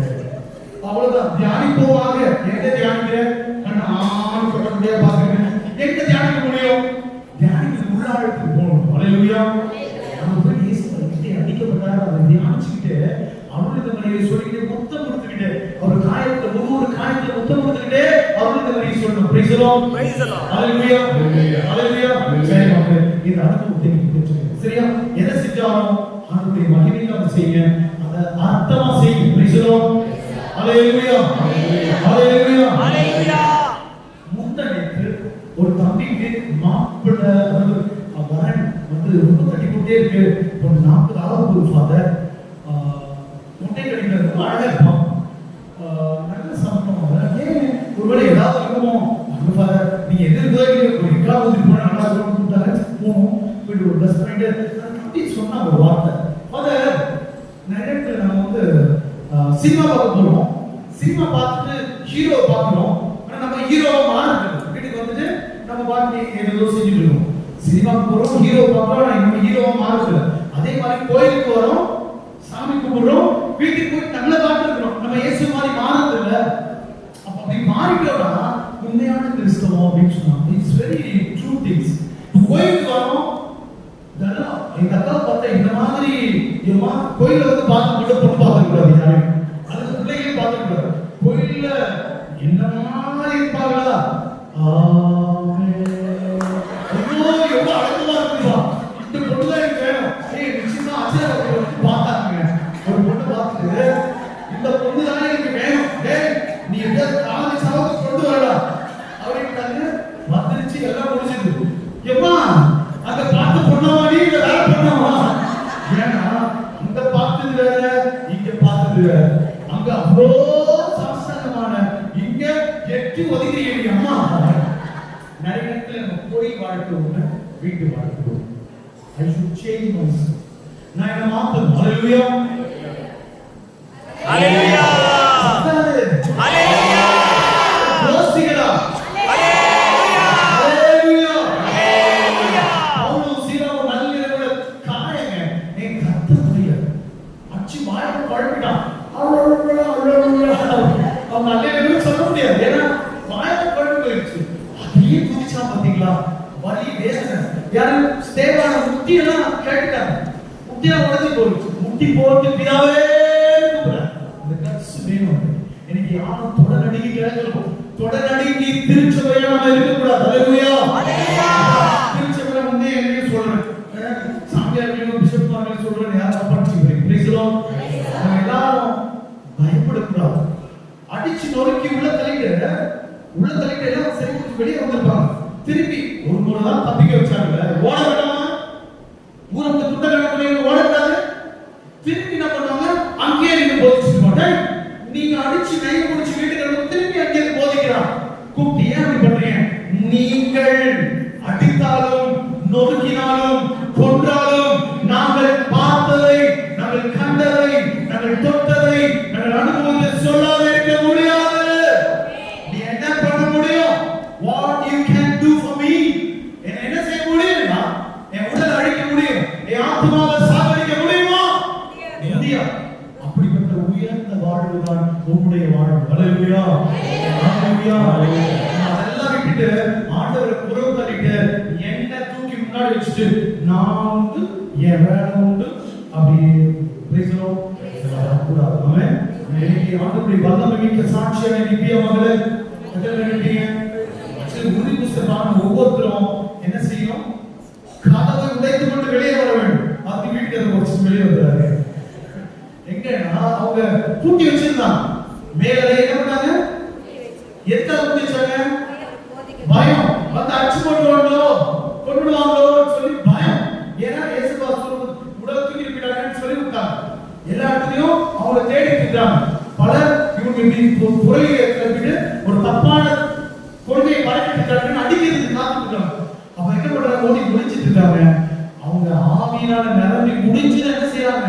அவ்வளவுதான், தியானிப்போமாக. எங்க தியானிக்கிற கண்ணான்னு சொல்ல முடியாது. பாக்குறேன் எங்க தியானிக்க முடியும்? தியானிக்க உள்ளாழத்துக்கு போகணும். ஹalleluya. நம்ம போய் இயேசுவை அடிக்கப்பட்டார் அதை தியானிச்சுக்கிட்டு அவருடைய மனைவியை சொல்லிக்கிட்டு முத்தம் கொடுத்துக்கிட்டு அவர் காயத்துல ஒவ்வொரு காயத்துல முத்தம் கொடுத்துக்கிட்டு அவருடைய மனைவியை சொல்லணும். பிரைஸ் தி லார்ட். ஹalleluya. ஹalleluya. சரி மக்களே இந்த அனுபவத்தை பெற்றுக்கங்க. சரியா? எதை செஞ்சாலும் அவருடைய மகிமைக்காக செய்யுங்க. அதை அர்த்தமா செய்யுங்க. Praise the Lord. ஹalleluya. ஹalleluya. ஹalleluya. முந்தனைக்கு ஒரு தம்பிக்கு மாப்பிள்ளை வரன் வந்து ரொம்ப தட்டி கொண்டே இருக்கு. ஒரு 40 ஒரு ஃபாதர் முட்டை கடிக்கிறது ரொம்ப அழகா இருக்கும். நல்ல சம்பளம். ஏன் ஒருவேளை ஏதாவது இருக்குமோ அந்த ஃபாதர் நீங்க எதிர்க்கோ ஒரு எக்காவது போனா நல்லா இருக்கும் கூப்பிட்டாங்க. போகணும் போயிட்டு ஒரு ப்ளஸ் பண்ணிட்டு அப்படி சொன்னா ஒரு வார்த்தை. ஃபாதர் நிறைய இடத்துல நம்ம வந்து சினிமா பார்க்க போறோம். சினிமா பார்த்துட்டு ஹீரோ பார்க்கிறோம். ஆனா நம்ம ஹீரோவா மாறுது. வீட்டுக்கு வந்துட்டு நம்ம பார்த்து ஏதோ செஞ்சுட்டு இருக்கோம். சினிமாக்கு போறோம், ஹீரோ பார்க்கிறோம், நம்ம ஹீரோவா மாறுது. அதே மாதிரி கோயிலுக்கு வரோம், சாமி கும்பிடுறோம், வீட்டுக்கு போய் நல்ல பார்த்து இருக்கிறோம். நம்ம இயேசு மாதிரி மாறுது இல்ல. அப்ப அப்படி மாறிட்டோம்னா உண்மையான கிறிஸ்தவம் அப்படின்னு சொன்னாங்க. It's very true things. கோயிலுக்கு வரோம், இதெல்லாம் எங்க அக்கா பார்த்தா இந்த மாதிரி கோயில வந்து பார்த்து மட்டும் பொண்ணு பார்க்க கூடாது. யாரும் அது பிள்ளைகளும் பார்க்க கூடாது. கோயில்ல என்ன மாதிரி இருப்பாங்களா இந்த பொண்ணு தான் எனக்கு வேணும். டேய் நீ எந்த காலை சாவுக்கு கொண்டு வரடா அப்படின்ட்டாங்க. வந்துருச்சு, எல்லாம் முடிஞ்சது. ஏம்மா அந்த பார்த்து பொண்ணாவாடி இல்ல வேற பொண்ணாவா? ஏன்னா இந்த பார்த்தது வேற, இங்க பார்த்தது வேற. அங்க அவ்வளோ சாஸ்திரமான, இங்க எட்டி ஒதுக்கிறீங்க. அம்மா நிறைய இடத்துல நம்ம கோயில் வாழ்க்கை ஒண்ணு, வீட்டு வாழ்க்கை ஒண்ணு. I should change myself. நான் என்ன மாத்தணும். ஹalleluya, ஹalleluya, ஹalleluya, யோசிக்கடா. ஹalleluya, ஹalleluya. பவுலும் சீலாவும் நல்லிரவுல காயங்க என் கத்த முடியாது. அச்சி வாயை குழப்பிட்டான். அவங்க நல்லிரவுல சொல்ல முடியாது. ஏன்னா வாயை குழப்பி போயிடுச்சு. அப்படியே குதிச்சா பாத்தீங்களா, வலி வேதனை. யாரும் ஸ்தேவான முட்டி எல்லாம் கேட்டுட்டாங்க. முட்டியெல்லாம் உடஞ்சி போயிடுச்சு. முட்டி போட்டு பிதாவே அந்த கட்ஸ் வேணும். எனக்கு யாரும் தொடரடி கேட்கணும். தொடரடி நீ திருச்சபையா நம்ம இருக்கக்கூடாது. ஹalleluya, திருச்சபையில வந்து என்ன சொல்றேன், சாமியார்களும் பிஷப்மார்களும் சொல்றேன், யாரும் படிச்சுக்கிறீங்க. Praise the Lord. நம்ம எல்லாரும் பயப்படக்கூடாது. அடிச்சு நொறுக்கி உள்ள தள்ளிட்டு எல்லாம் சரி வெளியே வந்திருப்பாங்க. திருப்பி ஒரு முறை தான் தப்பிக்க வச்சாங்க. ஓட வேண்டாமா? ஊருக்கு துண்ட கணக்கில் ஓட விடாது. திருப்பி என்ன பண்ணுவாங்க, அங்கேயே நீங்க போதிச்சுட்டு மாட்டேன். நீங்க அடிச்சு கை முடிச்சு வீட்டுக்கு வந்து திருப்பி அங்கேயே போதிக்கிறான். கூப்பிட்டு ஏன் அப்படி பண்றீங்க? நீங்கள் அடித்தாலும் நொறுக்கினாலும் கொன்றாலும் நாங்கள் பார்த்ததை, நாங்கள் கண்டதை, நாங்கள் தொட்டதை, நாங்கள் அனுபவத்தை சொல்லாத இருக்க முடியாது. நீ என்ன பண்ண முடியும்? What you can do for me? என்ன செய்ய முடியுமா? என் உடலை அழிக்க முடியும், என் ஆத்மாவை சாகடிக்க முடியுமா? முடியாது. அப்படிப்பட்ட உயர்ந்த வாழ்வு தான் உம்முடைய வாழ்வு. ஹalleluya, ஹalleluya. அதெல்லாம் விட்டுட்டு ஆண்டவரை புறம் தள்ளிட்டு என்ன தூக்கி முன்னாடி வச்சுட்டு நான் வந்து என் வேலை உண்டு அப்படி பேசணும் கூடாது. ஆமென். இன்னைக்கு ஆண்டவருடைய வல்லமை மிக்க சாட்சியான நிப்பியா மகளே, எத்தனை நினைக்கிறீங்க? உறுதி புஸ்தகமான ஒவ்வொருத்தரும் என்ன செய்யணும்? கதவை உடைத்துக் கொண்டு வெளியே வர வேண்டும். அது வீட்டுக்கு ஒரு வெளியே வந்தாரு. எங்கன்னா அவங்க பூட்டி வச்சிருந்தாங்க. மேலே என்ன பண்ணாங்க? எத்தனை பூட்டி வச்சாங்க? பயம். வந்து அடிச்சு போடுவாங்களோ கொண்டுடுவாங்களோ சொல்லி பயம். ஏன்னா இயேசுவா உடல் தூக்கி இருப்பிட்டாங்கன்னு சொல்லி விட்டாங்க. எல்லா இடத்துலயும் அவங்களை தேடிட்டு இருக்காங்க. பலர் இவங்க இப்படி புறையை கிளப்பிட்டு ஒரு தப்பான கொள்கையை பரப்பிட்டு இருக்காங்கன்னு அடிக்கிறதுக்கு காத்துட்டு இருக்காங்க. அப்ப என்ன பண்றாங்க? ஓடி முடிச்சிட்டு இருக்காங்க. அவங்க ஆவியினால நிரம்பி முடிஞ்சு என்ன செய்யறாங்க?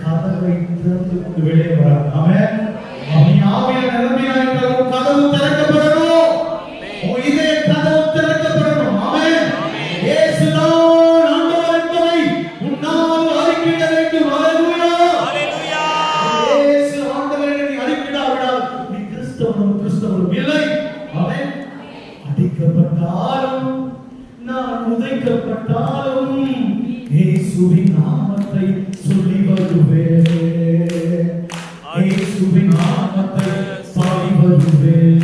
கதவை திறந்து கொண்டு வெளியே வராங்க. ஆமென். நீ ஆவியில நிரம்பினாலும் கதவு திறக்கப்படணும். உன் இதய கதவு திறக்கப்படணும். ஆமென். இயேசுதான் ஆண்டவர் என்பதை உன்னால் அறிக்கையிட வேண்டும். ஹalleluya, ஹalleluya. இயேசு ஆண்டவர் என்று நீ அறிக்கையிடாவிட்டால் நீ கிறிஸ்தவனும் இல்லை. ஆமென். அடிக்கப்பட்டாலும் நான் உதைக்கப்பட்டாலும் இயேசுவின் நாமத்தை சொல்லி வருவேன். இயேசுவின் நாமத்தை சொல்லி வருவேன்.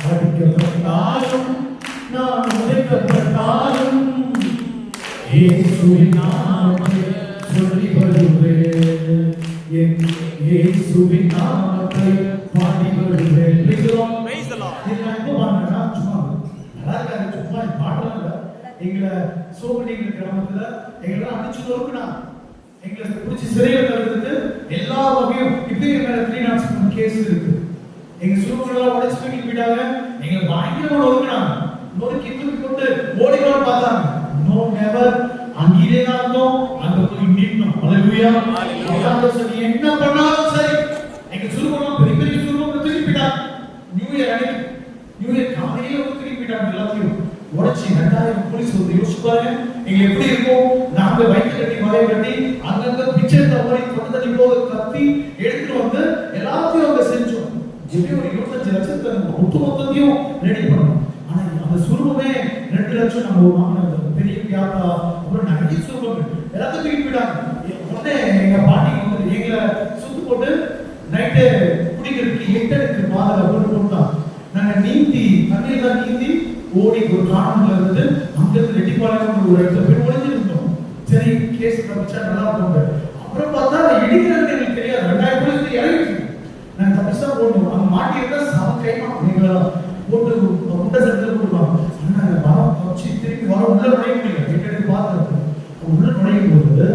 அடிக்கப்பட்டாலும் நான் உதைக்கப்பட்டாலும் இயேசுவின் நாமத்தை சொல்லி வருவேன். இயேசுவின் நாமத்தை பாடி வருவேன். Praise the Lord. எங்களை சோமனிங்க கிராமத்துல எங்களை அடிச்சு நொறுக்குனா, எங்களை பிடிச்சி சிறையில் தடுத்துட்டு எல்லா வகையும் இப்படி மேல 301 கேஸ் இருக்கு. எங்க சுருக்கெல்லாம் உடைச்சு தூக்கி போயிட்டாங்க. எங்களை பயங்கரமா நொறுக்குனாங்க. நொறுக்கி தூக்கி போட்டு ஓடிக்கலாம்னு பார்த்தாங்க. No never. அங்கேயே தான் இருந்தோம். அங்க போய் நின்னோம். ஹalleluya, ஹalleluya. நீ என்ன பண்ணாலும் சரி, எங்க சுருக்கெல்லாம் பெரிய பெரிய சுருக்கம் தூக்கி போயிட்டாங்க. நியூ இயர் காலையில தூக்கி போயிட்டாங்க. எல்லாத்தையும் உடைச்சி 2000 போலீஸ் வந்து யோசிச்சு பாருங்க எங்க எப்படி இருக்கும். நாங்க வயிற்று கட்டி மலையை கட்டி அங்கங்க பிச்சை தவறி தொண்டு தண்ணி போக கத்தி எடுத்துட்டு வந்து எல்லாத்தையும் அவங்க செஞ்சோம். எப்படி ஒரு 25 லட்சத்தை ஒட்டுமொத்தத்தையும் ரெடி பண்ணோம். ஆனா அந்த சுருபமே 2 லட்சம் நம்ம வாங்கினது பெரிய வியாபா. அப்புறம் நிறைய சுருபங்கள் எல்லாத்தையும் தூக்கி போயிட்டாங்க. உடனே எங்க பாட்டி வந்து எங்களை சுத்து போட்டு நைட்டு குடிக்கிறதுக்கு 8 அடிக்கு பாதல போட்டாங்க. நாங்க நீந்தி தண்ணீர் தான் நீந்தி ஓடி ஒரு கிராமத்துல இருந்து அங்கிருந்து ரெட்டிப்பாளையம் ஒரு இடத்துல போய் ஒளிஞ்சிருந்தோம். சரி கேஸ் தப்பிச்சா நல்லா இருக்கும். அப்புறம் பார்த்தா இடிக்கிறது எங்களுக்கு தெரியாது. 2000 போலீஸ் இறங்கி போடணும். அங்க மாட்டியிருந்தா சம கைமா நீங்களா போட்டு உண்டை சட்டத்தில் கொடுப்பாங்க. ஆனால் வரம் வச்சு திருப்பி வர உள்ள நுழைய முடியல. கேட்டு பார்த்து உள்ள நுழையும் போது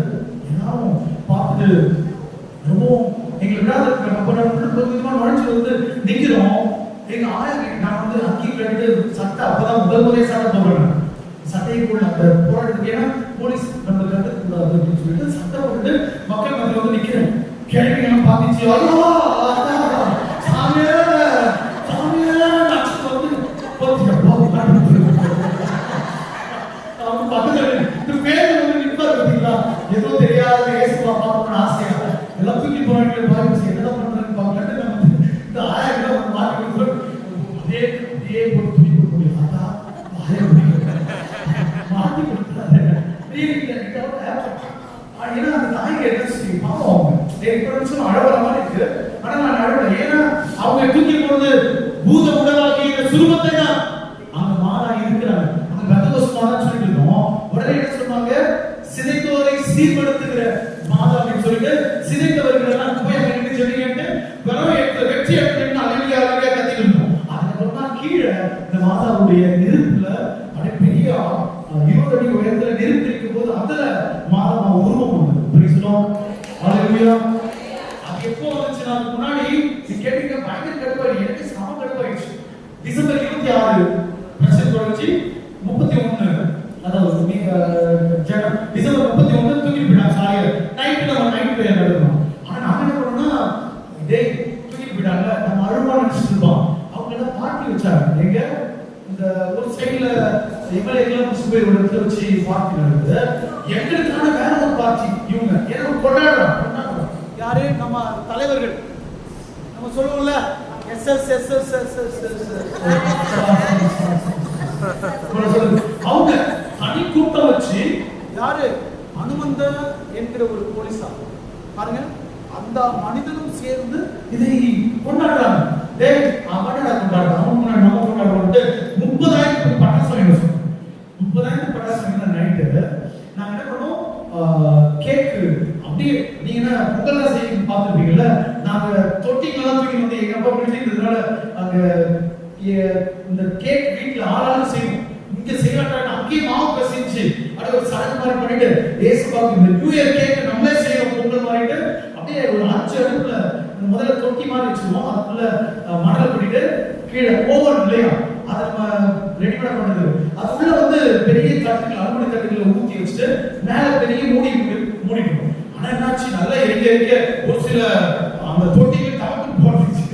எல்லாரும் பார்த்துட்டு ரொம்ப எங்களை விடாத அப்ப நம்ம உள்ள விதமான நுழைச்சு வந்து நிக்கிறோம். எங்க ஆயிரம் நான் வந்து அக்கி கட்டிட்டு சட்டை அப்பதான் முதல் முறையே சட்டை போடுறேன். சட்டையை போட அந்த போராட்டத்துக்கு ஏன்னா போலீஸ் நம்ம கட்டக்கூடாது அப்படின்னு சொல்லிட்டு சட்டை போட்டு மக்கள் மத்தியில் வந்து நிக்கிறேன். கேள்விகளும் பார்த்துச்சு, ஐயோ சாமியே சாமியே நட்சத்திரம் வந்து அவங்க பக்கத்தில் பேர் வந்து நிற்பாரு பார்த்தீங்களா, ஏதோ தெரியாத ஏசுவா பார்க்கணும்னு ஆசையா எல்லாம் தூக்கி போராட்கள் பாருங்க என்ன பண்றதுன்னு பார்க்கலான்னு நம்ம இந்த 1000 ரூபாய் மாற்றி கொடுக்குறோம். அதே அதே போட்டு தூக்கி கொடுக்க முடியும். அதான் 1000 மாற்றி கொடுத்தாரு. ஏன்னா அந்த தாய்க்கு என்ன செய்யும் பாவம் அவங்க இப்ப நிமிஷம் அழவர மாதிரி இருக்கு. ஆனா நான் அழவல, ஏன்னா அவங்க தூக்கி போறது பூத உடலாகி இந்த சுரூபத்தை தான் அங்க மாதா இருக்கிறாங்க. அந்த பெந்தகோஸ்து சொல்லிட்டு இருந்தோம். உடனே என்ன சொன்னாங்க, சிதைத்தோரை சீர்படுத்துகிற மாதா அப்படின்னு சொல்லிட்டு சிதைத்தவர்கள் எல்லாம் போய் அங்க நின்று ஜெபிக்கிட்டு வெறும் வெற்றி எடுத்துட்டு அழகியா அழகியா கத்திட்டு இருந்தோம். அதுக்கப்புறம் கீழே இந்த மாதாவுடைய நெருப்புல அப்படியே பெரிய 20 அடி உயரத்துல நெருப்பு இருக்கும் போது அதுல மாதா உருவம் வந்தது. பிரைஸ்லோம் ஹalleluya. அது எப்போ வந்துச்சுன்னா அதுக்கு முன்னாடி கேட்டீங்க பயங்கர கடுப்பாயிடுச்சு. எனக்கு சம கடுப்பாயிடுச்சு. டிசம்பர் 26 பிரச்சனை தொடங்கி 31 அதாவது நீங்க டிசம்பர் 31 தூக்கி போயிட்டாங்க. சாயர் நைட் நம்ம நைட் பிரேயர் நடத்தணும். ஆனா நாங்க என்ன பண்ணோம்னா இதே தூக்கி போயிட்டாங்க நம்ம அழுவா நினைச்சிட்டு இருப்போம். அவங்க எல்லாம் பார்ட்டி வச்சாங்க. எங்க இந்த ஒரு சைடுல எம்எல்ஏக்கள் முஸ்லிம் ஒரு இடத்துல வச்சு பார்ட்டி நடக்குது. எங்களுக்கான வேற ஒரு பார்ட்டி இவங்க ஏன்னா கொண்டாடுறோம். யாரு நம்ம தலைவர்கள் நம்ம சொல்லுவோம்ல அவங்க தனி கூட்டம் வச்சு யாரு அனுமந்த என்கிற ஒரு போலீஸா பாருங்க அந்த மனிதனும் சேர்ந்து இதை கொண்டாடுறாங்க. டேய் அவனடா கொண்டாடுறான் அவன் நம்ம கொண்டாடுறோம். 30,000 பட்டாசு வாங்கி 30,000 பட்டாசு வாங்கினா நைட்டு நாங்க என்ன பண்ணோம், கேக்கு அப்படியே நீங்க பொங்கல்லாம் செய்ய பார்த்துருப்பீங்கல்ல, நாங்க தொட்டிக்கெல்லாம் தூக்கி வந்து எங்க அப்பா வீட்டுல இருந்ததுனால அங்க இந்த கேக் வீட்டுல ஆளாலும் செய்வோம். இங்க செய்யலாட்டாங்க அங்கேயே மாவு பசிச்சு அப்படியே ஒரு சடங்கு மாதிரி பண்ணிட்டு ஏசுபாக்கு இந்த நியூ இயர் கேக் நம்மளே செய்யறோம் பொங்கல் மாதிரிட்டு அப்படியே ஒரு 5 அடுப்புல முதல்ல தொட்டி மாதிரி வச்சுருவோம். அதுக்குள்ள மணல் பண்ணிட்டு கீழே ஓவன் இல்லையா அதை நம்ம ரெடிமேட் பண்ணது அதுக்குள்ள வந்து பெரிய தட்டுகள் அலுமினிய தட்டுகளை ஊற்றி வச்சுட்டு மேல பெரிய மூடிடுவோம். ஆனா என்னாச்சு நல்லா எரிக்க ஒரு சில அந்த தொட்டிகள் டமக்கு போட்டுச்சு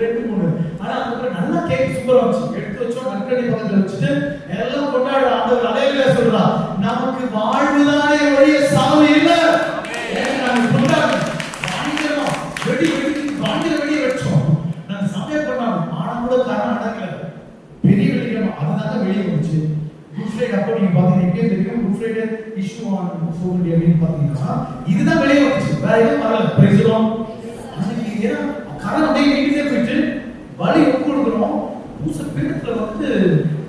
2-3. ஆனா அதுக்கு நல்லா கேக் சூப்பரா வந்துச்சு. எடுத்து வச்சோம் நற்கடி பக்கத்துல வச்சுட்டு எல்லாம் கொண்டாட ஆண்டவர் அலையில சொல்றா, நமக்கு வாழ்வுதானே ஒழிய சாவு இல்ல. நாங்க கொண்டாடுறோம் பயங்கரமா வெடி பயங்கர வெடியை வச்சோம். நாங்க சமையல் பண்ணோம். ஆனா கூட காரணம் நடக்கல. பெரிய வெடிக்கிறோம். அதுதான் வெளியே வந்துச்சு. குட் ஃப்ரைடே அப்போ நீங்க பாத்தீங்கன்னா எங்கே தெரியும் good Friday issue on social media அப்படின்னு பாத்தீங்கன்னா இதுதான் வெளியே வந்துச்சு. வேற எதுவும் வரல. பிரைஸ்லோம். அதுக்கு ஏன்னா கடன் அப்படியே நீக்கிட்டே போயிட்டு வலி ஒப்பு கொடுக்குறோம். பூச பீடத்துல வந்து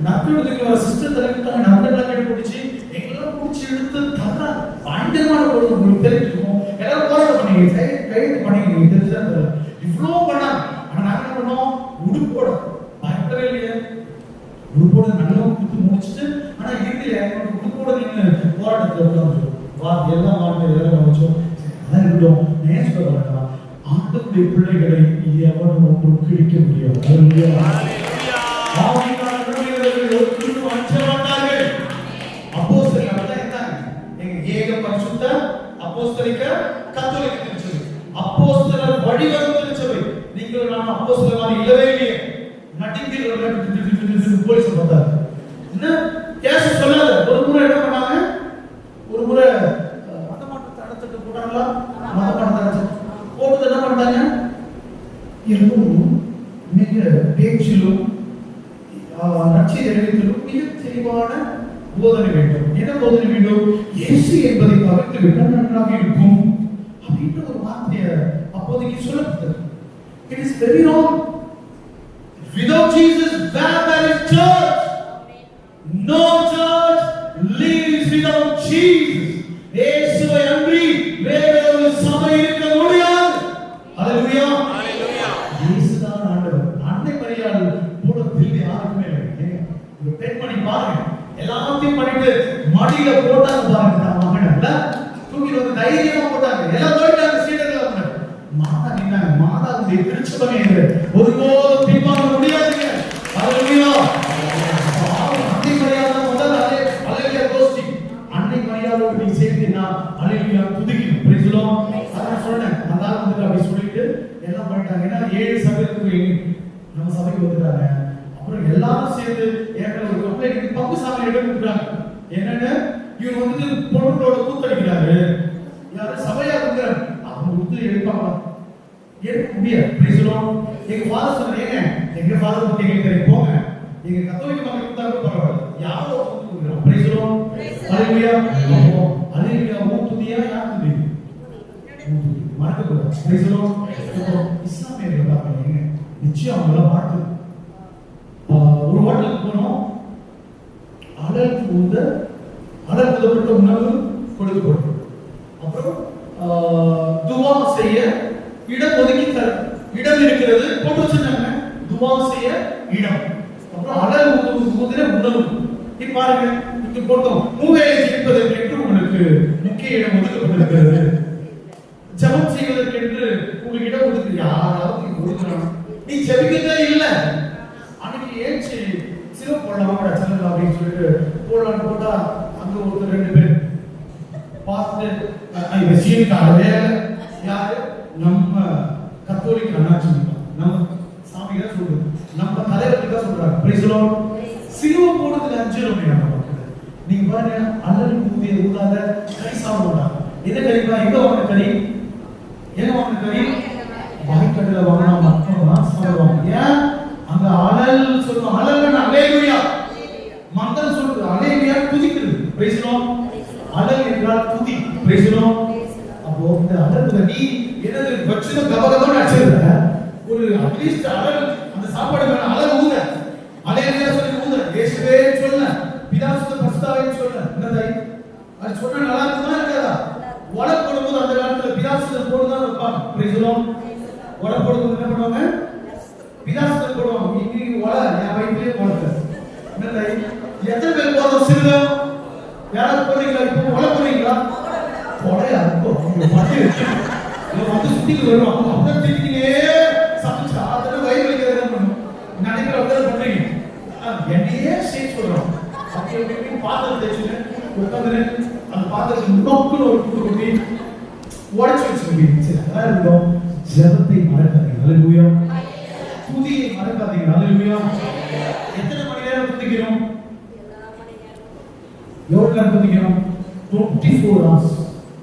நற்கெடுத்துக்கு வர சிஸ்டர் தலைவிட்டாங்க. நற்கெல்லாம் கேட்டு பிடிச்சி எங்கெல்லாம் பிடிச்சி எடுத்து தர பயங்கரமான பொழுது உங்களுக்கு தெரிஞ்சிருக்கும். எல்லாரும் போராட்டம் பண்ணீங்க கைது பண்ணீங்க தெரிஞ்சுதான் தெரியல இவ்வளோ பண்ணாங்க. ஆனா நாங்க என்ன பண்ணோம், உடுப்போட பயப்படவே இல்லையா, உடுப்போட நல்லா கொடுத்து முடிச்சுட்டு ஆனா இறுதியில உடுப்போட நீங்க போராட்டத்துல எல்லாம் வார்த்தை எல்லாம் வச்சோம். அதான் இருக்கட்டும் நேச வரலாம். ஆண்டவருடைய பிள்ளைகளை எவனும் ஒன்றும் கிழிக்க முடியாது. அப்போஸ்தலர் அப்படிதான் இருந்தாங்க. ஏக பரிசுத்த அப்போஸ்தலிக்க கத்தோலிக்க திருச்சபை, அப்போஸ்தலர் வழிவரும் திருச்சபை. நீங்கள் நான் அப்போஸ்தலர் மாதிரி இல்லவே இல்லையே. நடிக்கிறவர்கள் போலீஸ் பார்த்தாரு. என்ன கேஸ் சொல்லாத. ஒரு முறை என்ன பண்ணாங்க, ஒரு முறை மதமாற்றத்தை அடைச்சிட்டு போட்டாங்களா, மதமாற்றத்தை அடைச்சு போட்டு என்ன பண்ணாங்க, எல்லோரும் மிக பேச்சிலும் நற்செய்தியிலும் மிக தெளிவான போதனை வேண்டும். என்ன போதனை வேண்டும், இயேசு என்பதை தவிர்த்து விட்டால் நன்றாக இருக்கும் அப்படின்ற ஒரு வார்த்தையை அப்போதைக்கு சொல்லப்பட்டது. It is very wrong. Without Jesus, where there is church, no church lives without Jesus. இயேசுவை அன்றி வேற ஒரு சபை இருக்க முடியாது. ஹalleluya, ஹalleluya. இயேசுதான் ஒரு டென் பண்ணி பாருங்க. எல்லாத்தையும் பண்ணிட்டு மடியில போட்டாங்க பாருங்க. நான் மகன்ல தூக்கி வந்து தைரியமா போட்டாங்க. எல்லாம் போயிட்டாங்க சீடர்கள் அவங்க. மாதா நின்னாங்க. மாதாவுடைய திருச்சபை என்று ஒருபோதும் பின்வாங்க முடியாதுங்க. ஹalleluya. அன்னை மரியாதை முதல்ல ஹalleluya கோஸ்டி. அன்னை மரியாதையோடு நீ சேர்ந்தீனா ஹalleluya துதிக்கணும். பிரைஸ் தி லார்ட். அதான் சொன்னேன். அதான் வந்து அப்படி சொல்லிட்டு எல்லாம் பண்ணிட்டாங்க. ஏன்னா 7 சபைக்கு நம்ம சபைக்கு வந்துட்டாங்க. அப்புறம் எல்லாரும் சேர்ந்து ஏற்கனவே ஒரு கம்ப்ளைண்ட் பங்கு சாமி இடம் கொடுக்குறாங்க. என்னன்னு இவர் வந்து பொண்ணோட கூத்தடிக்கிறாரு. யாரும் சபையா இருக்கிறாங்க. அவங்க கூத்து எடுப்பாங்க. எடுக்க முடியாது. Praise the Lord. எங்க ஃபாதர் சொன்னீங்க. எங்க ஃபாதர் பத்தி கேட்கறீங்க போங்க. எங்க கத்தோலிக்க மக்கள் கூத்தாலும் பரவாயில்ல. யாரோ கூத்துறாங்க. Praise the Lord. ஹalleluya. ஹalleluya ஊத்துதியா யாத்துதி. மறக்க கூடாது. Praise the Lord. இஸ்லாமியர்கள் பாருங்க. நிச்சயம் அவங்கள பார்த்து ஒரு ஹோட்டலுக்கு போனோம். அழகுதப்பட்ட உணவு கொடுக்கப்படும். அப்புறம் துவா செய்ய இடம் ஒதுக்கி தர இடம் இருக்கிறது போட்டு வச்சிருந்தாங்க. துவா செய்ய இடம். அப்புறம் அழகு ஊதின உணவு. இப்ப பாருங்க இங்க போட்டோம். மூவேளை ஜெபிப்பதற்கு உங்களுக்கு முக்கிய இடம் ஒதுக்கப்பட்டிருக்கிறது. ஜெபம் செய்வதற்கு உங்களுக்கு இடம் ஒதுக்கு. யாராவது ஒதுக்குறாங்க. நீ ஜெபிக்கிறதே இல்ல. அன்னைக்கு ஏச்சு சில போடலாம் சொல்லுங்க அப்படின்னு சொல்லிட்டு போடலான்னு போட்டா அங்க ஒருத்தர் 2 பேர் பார்த்து விஷயக்காரவே யாரு நம்ம கத்தோலிக்க அண்ணாச்சி நம்ம சாமி தான் சொல்றது. நம்ம தலைவருக்கு தான் சொல்றாங்க. Praise the Lord. சிலுவை போடுறதுக்கு 5 ரூபாய் நம்ம பார்க்கறது. நீங்க பாருங்க அண்ணன் ஊதிய ஊதாத கறி சாப்பிடுறாங்க. என்ன கறிப்பா? எங்க வாங்க கறி? எங்க வாங்க கறி? வாய்க்கடல வாங்கினா மட்டும் தான் சாப்பிடுவாங்க. ஏன்? அங்க அலல் சொல்லுவாங்க. அலல்னா அல்லேலூயா. மந்தம் சொல்றது அல்லேலூயா துதிக்கிறது. Praise the Lord. அலல் என்றால் துதி. Praise the Lord. அப்போ இந்த அலல்ல நீ என்னது வச்சின கபகபன்னு அடிச்சத ஒரு அட்லீஸ்ட் அலல் அந்த சாப்பாடு மேல அலல் ஊத. அல்லேலூயா சொல்லி ஊத. இயேசுவே சொல்ல. பிதாசுத்த பரிசுத்தாவே சொல்ல. என்னதை? அது சொன்னா நல்லா இருக்குமா இருக்காதா? வடை போடும்போது அந்த காலத்துல பிதாசுத்த போடுதான் வைப்பாங்க. Praise the Lord. வடை போடும்போது என்ன பண்ணுவாங்க? பிதாசுத்த போடுவாங்க. இன்னைக்கு வடை என் வயிற்றிலே போடுறது. என்னதை? எத்தனை பேர் போடுறோம் சிறுக? யாராவது போடுறீங்களா? இப்போ வடை போடுறீங்களா? வடையா இருக்கும். வந்து சுத்திட்டு வருவாங்க. அவங்க திட்டிக்கிட்டே சமைச்சா அதெல்லாம் வயிறு வலிக்கிறது என்ன பண்ணும்? நினைக்கிற அப்படியே பண்றீங்க. என்னையே சேர்த்து சொல்றோம். அப்படி எப்படி பாத்திரம் தேய்ச்சுன்னு உட்காந்துன்னு அந்த பாத்திரத்துக்கு நோக்குன்னு ஒரு கூட்டு கொட்டி உடைச்சு வச்சுருக்கீங்க. சரி அதான் இருக்கும். ஜெபத்தை மறக்காதீங்க. ஹalleluya. துதியை மறக்காதீங்க. ஹalleluya. எத்தனை மணி நேரம் துதிக்கிறோம்? எவ்வளவு நேரம் துதிக்கிறோம்? 24 hours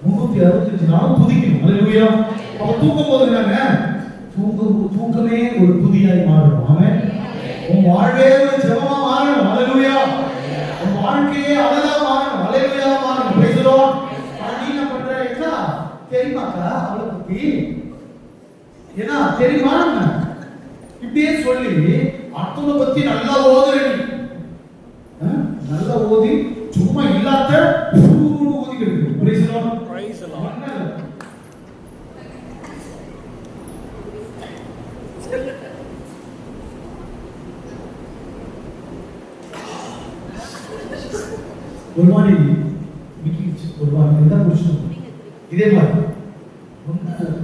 365 நாளும் துதிக்கணும். ஹalleluya. அப்ப தூங்கும் போது என்னங்க? தூக்கமே ஒரு துதியாய் மாறணும். ஆமென். உன் வாழ்வே ஒரு ஜெபமா மாறணும். ஹalleluya. உன் வாழ்க்கையே அழகா மாறணும். ஹalleluya மாறணும். Praise the Lord. நீ என்ன பண்ற? என்ன தெரியுமாக்கா அவளை பத்தி? என்ன தெரியுமா? இப்படியே சொல்லி அர்த்தத்தை பத்தி நல்லா ஓதுறீங்க. நல்லா ஓதி சும்மா இல்லாத ஓதிக்கிறது. Praise the Lord. Praise the Lord. ஒரு மாதிரி ஒரு மாதிரி தான் முடிச்சோம். இதே மாதிரி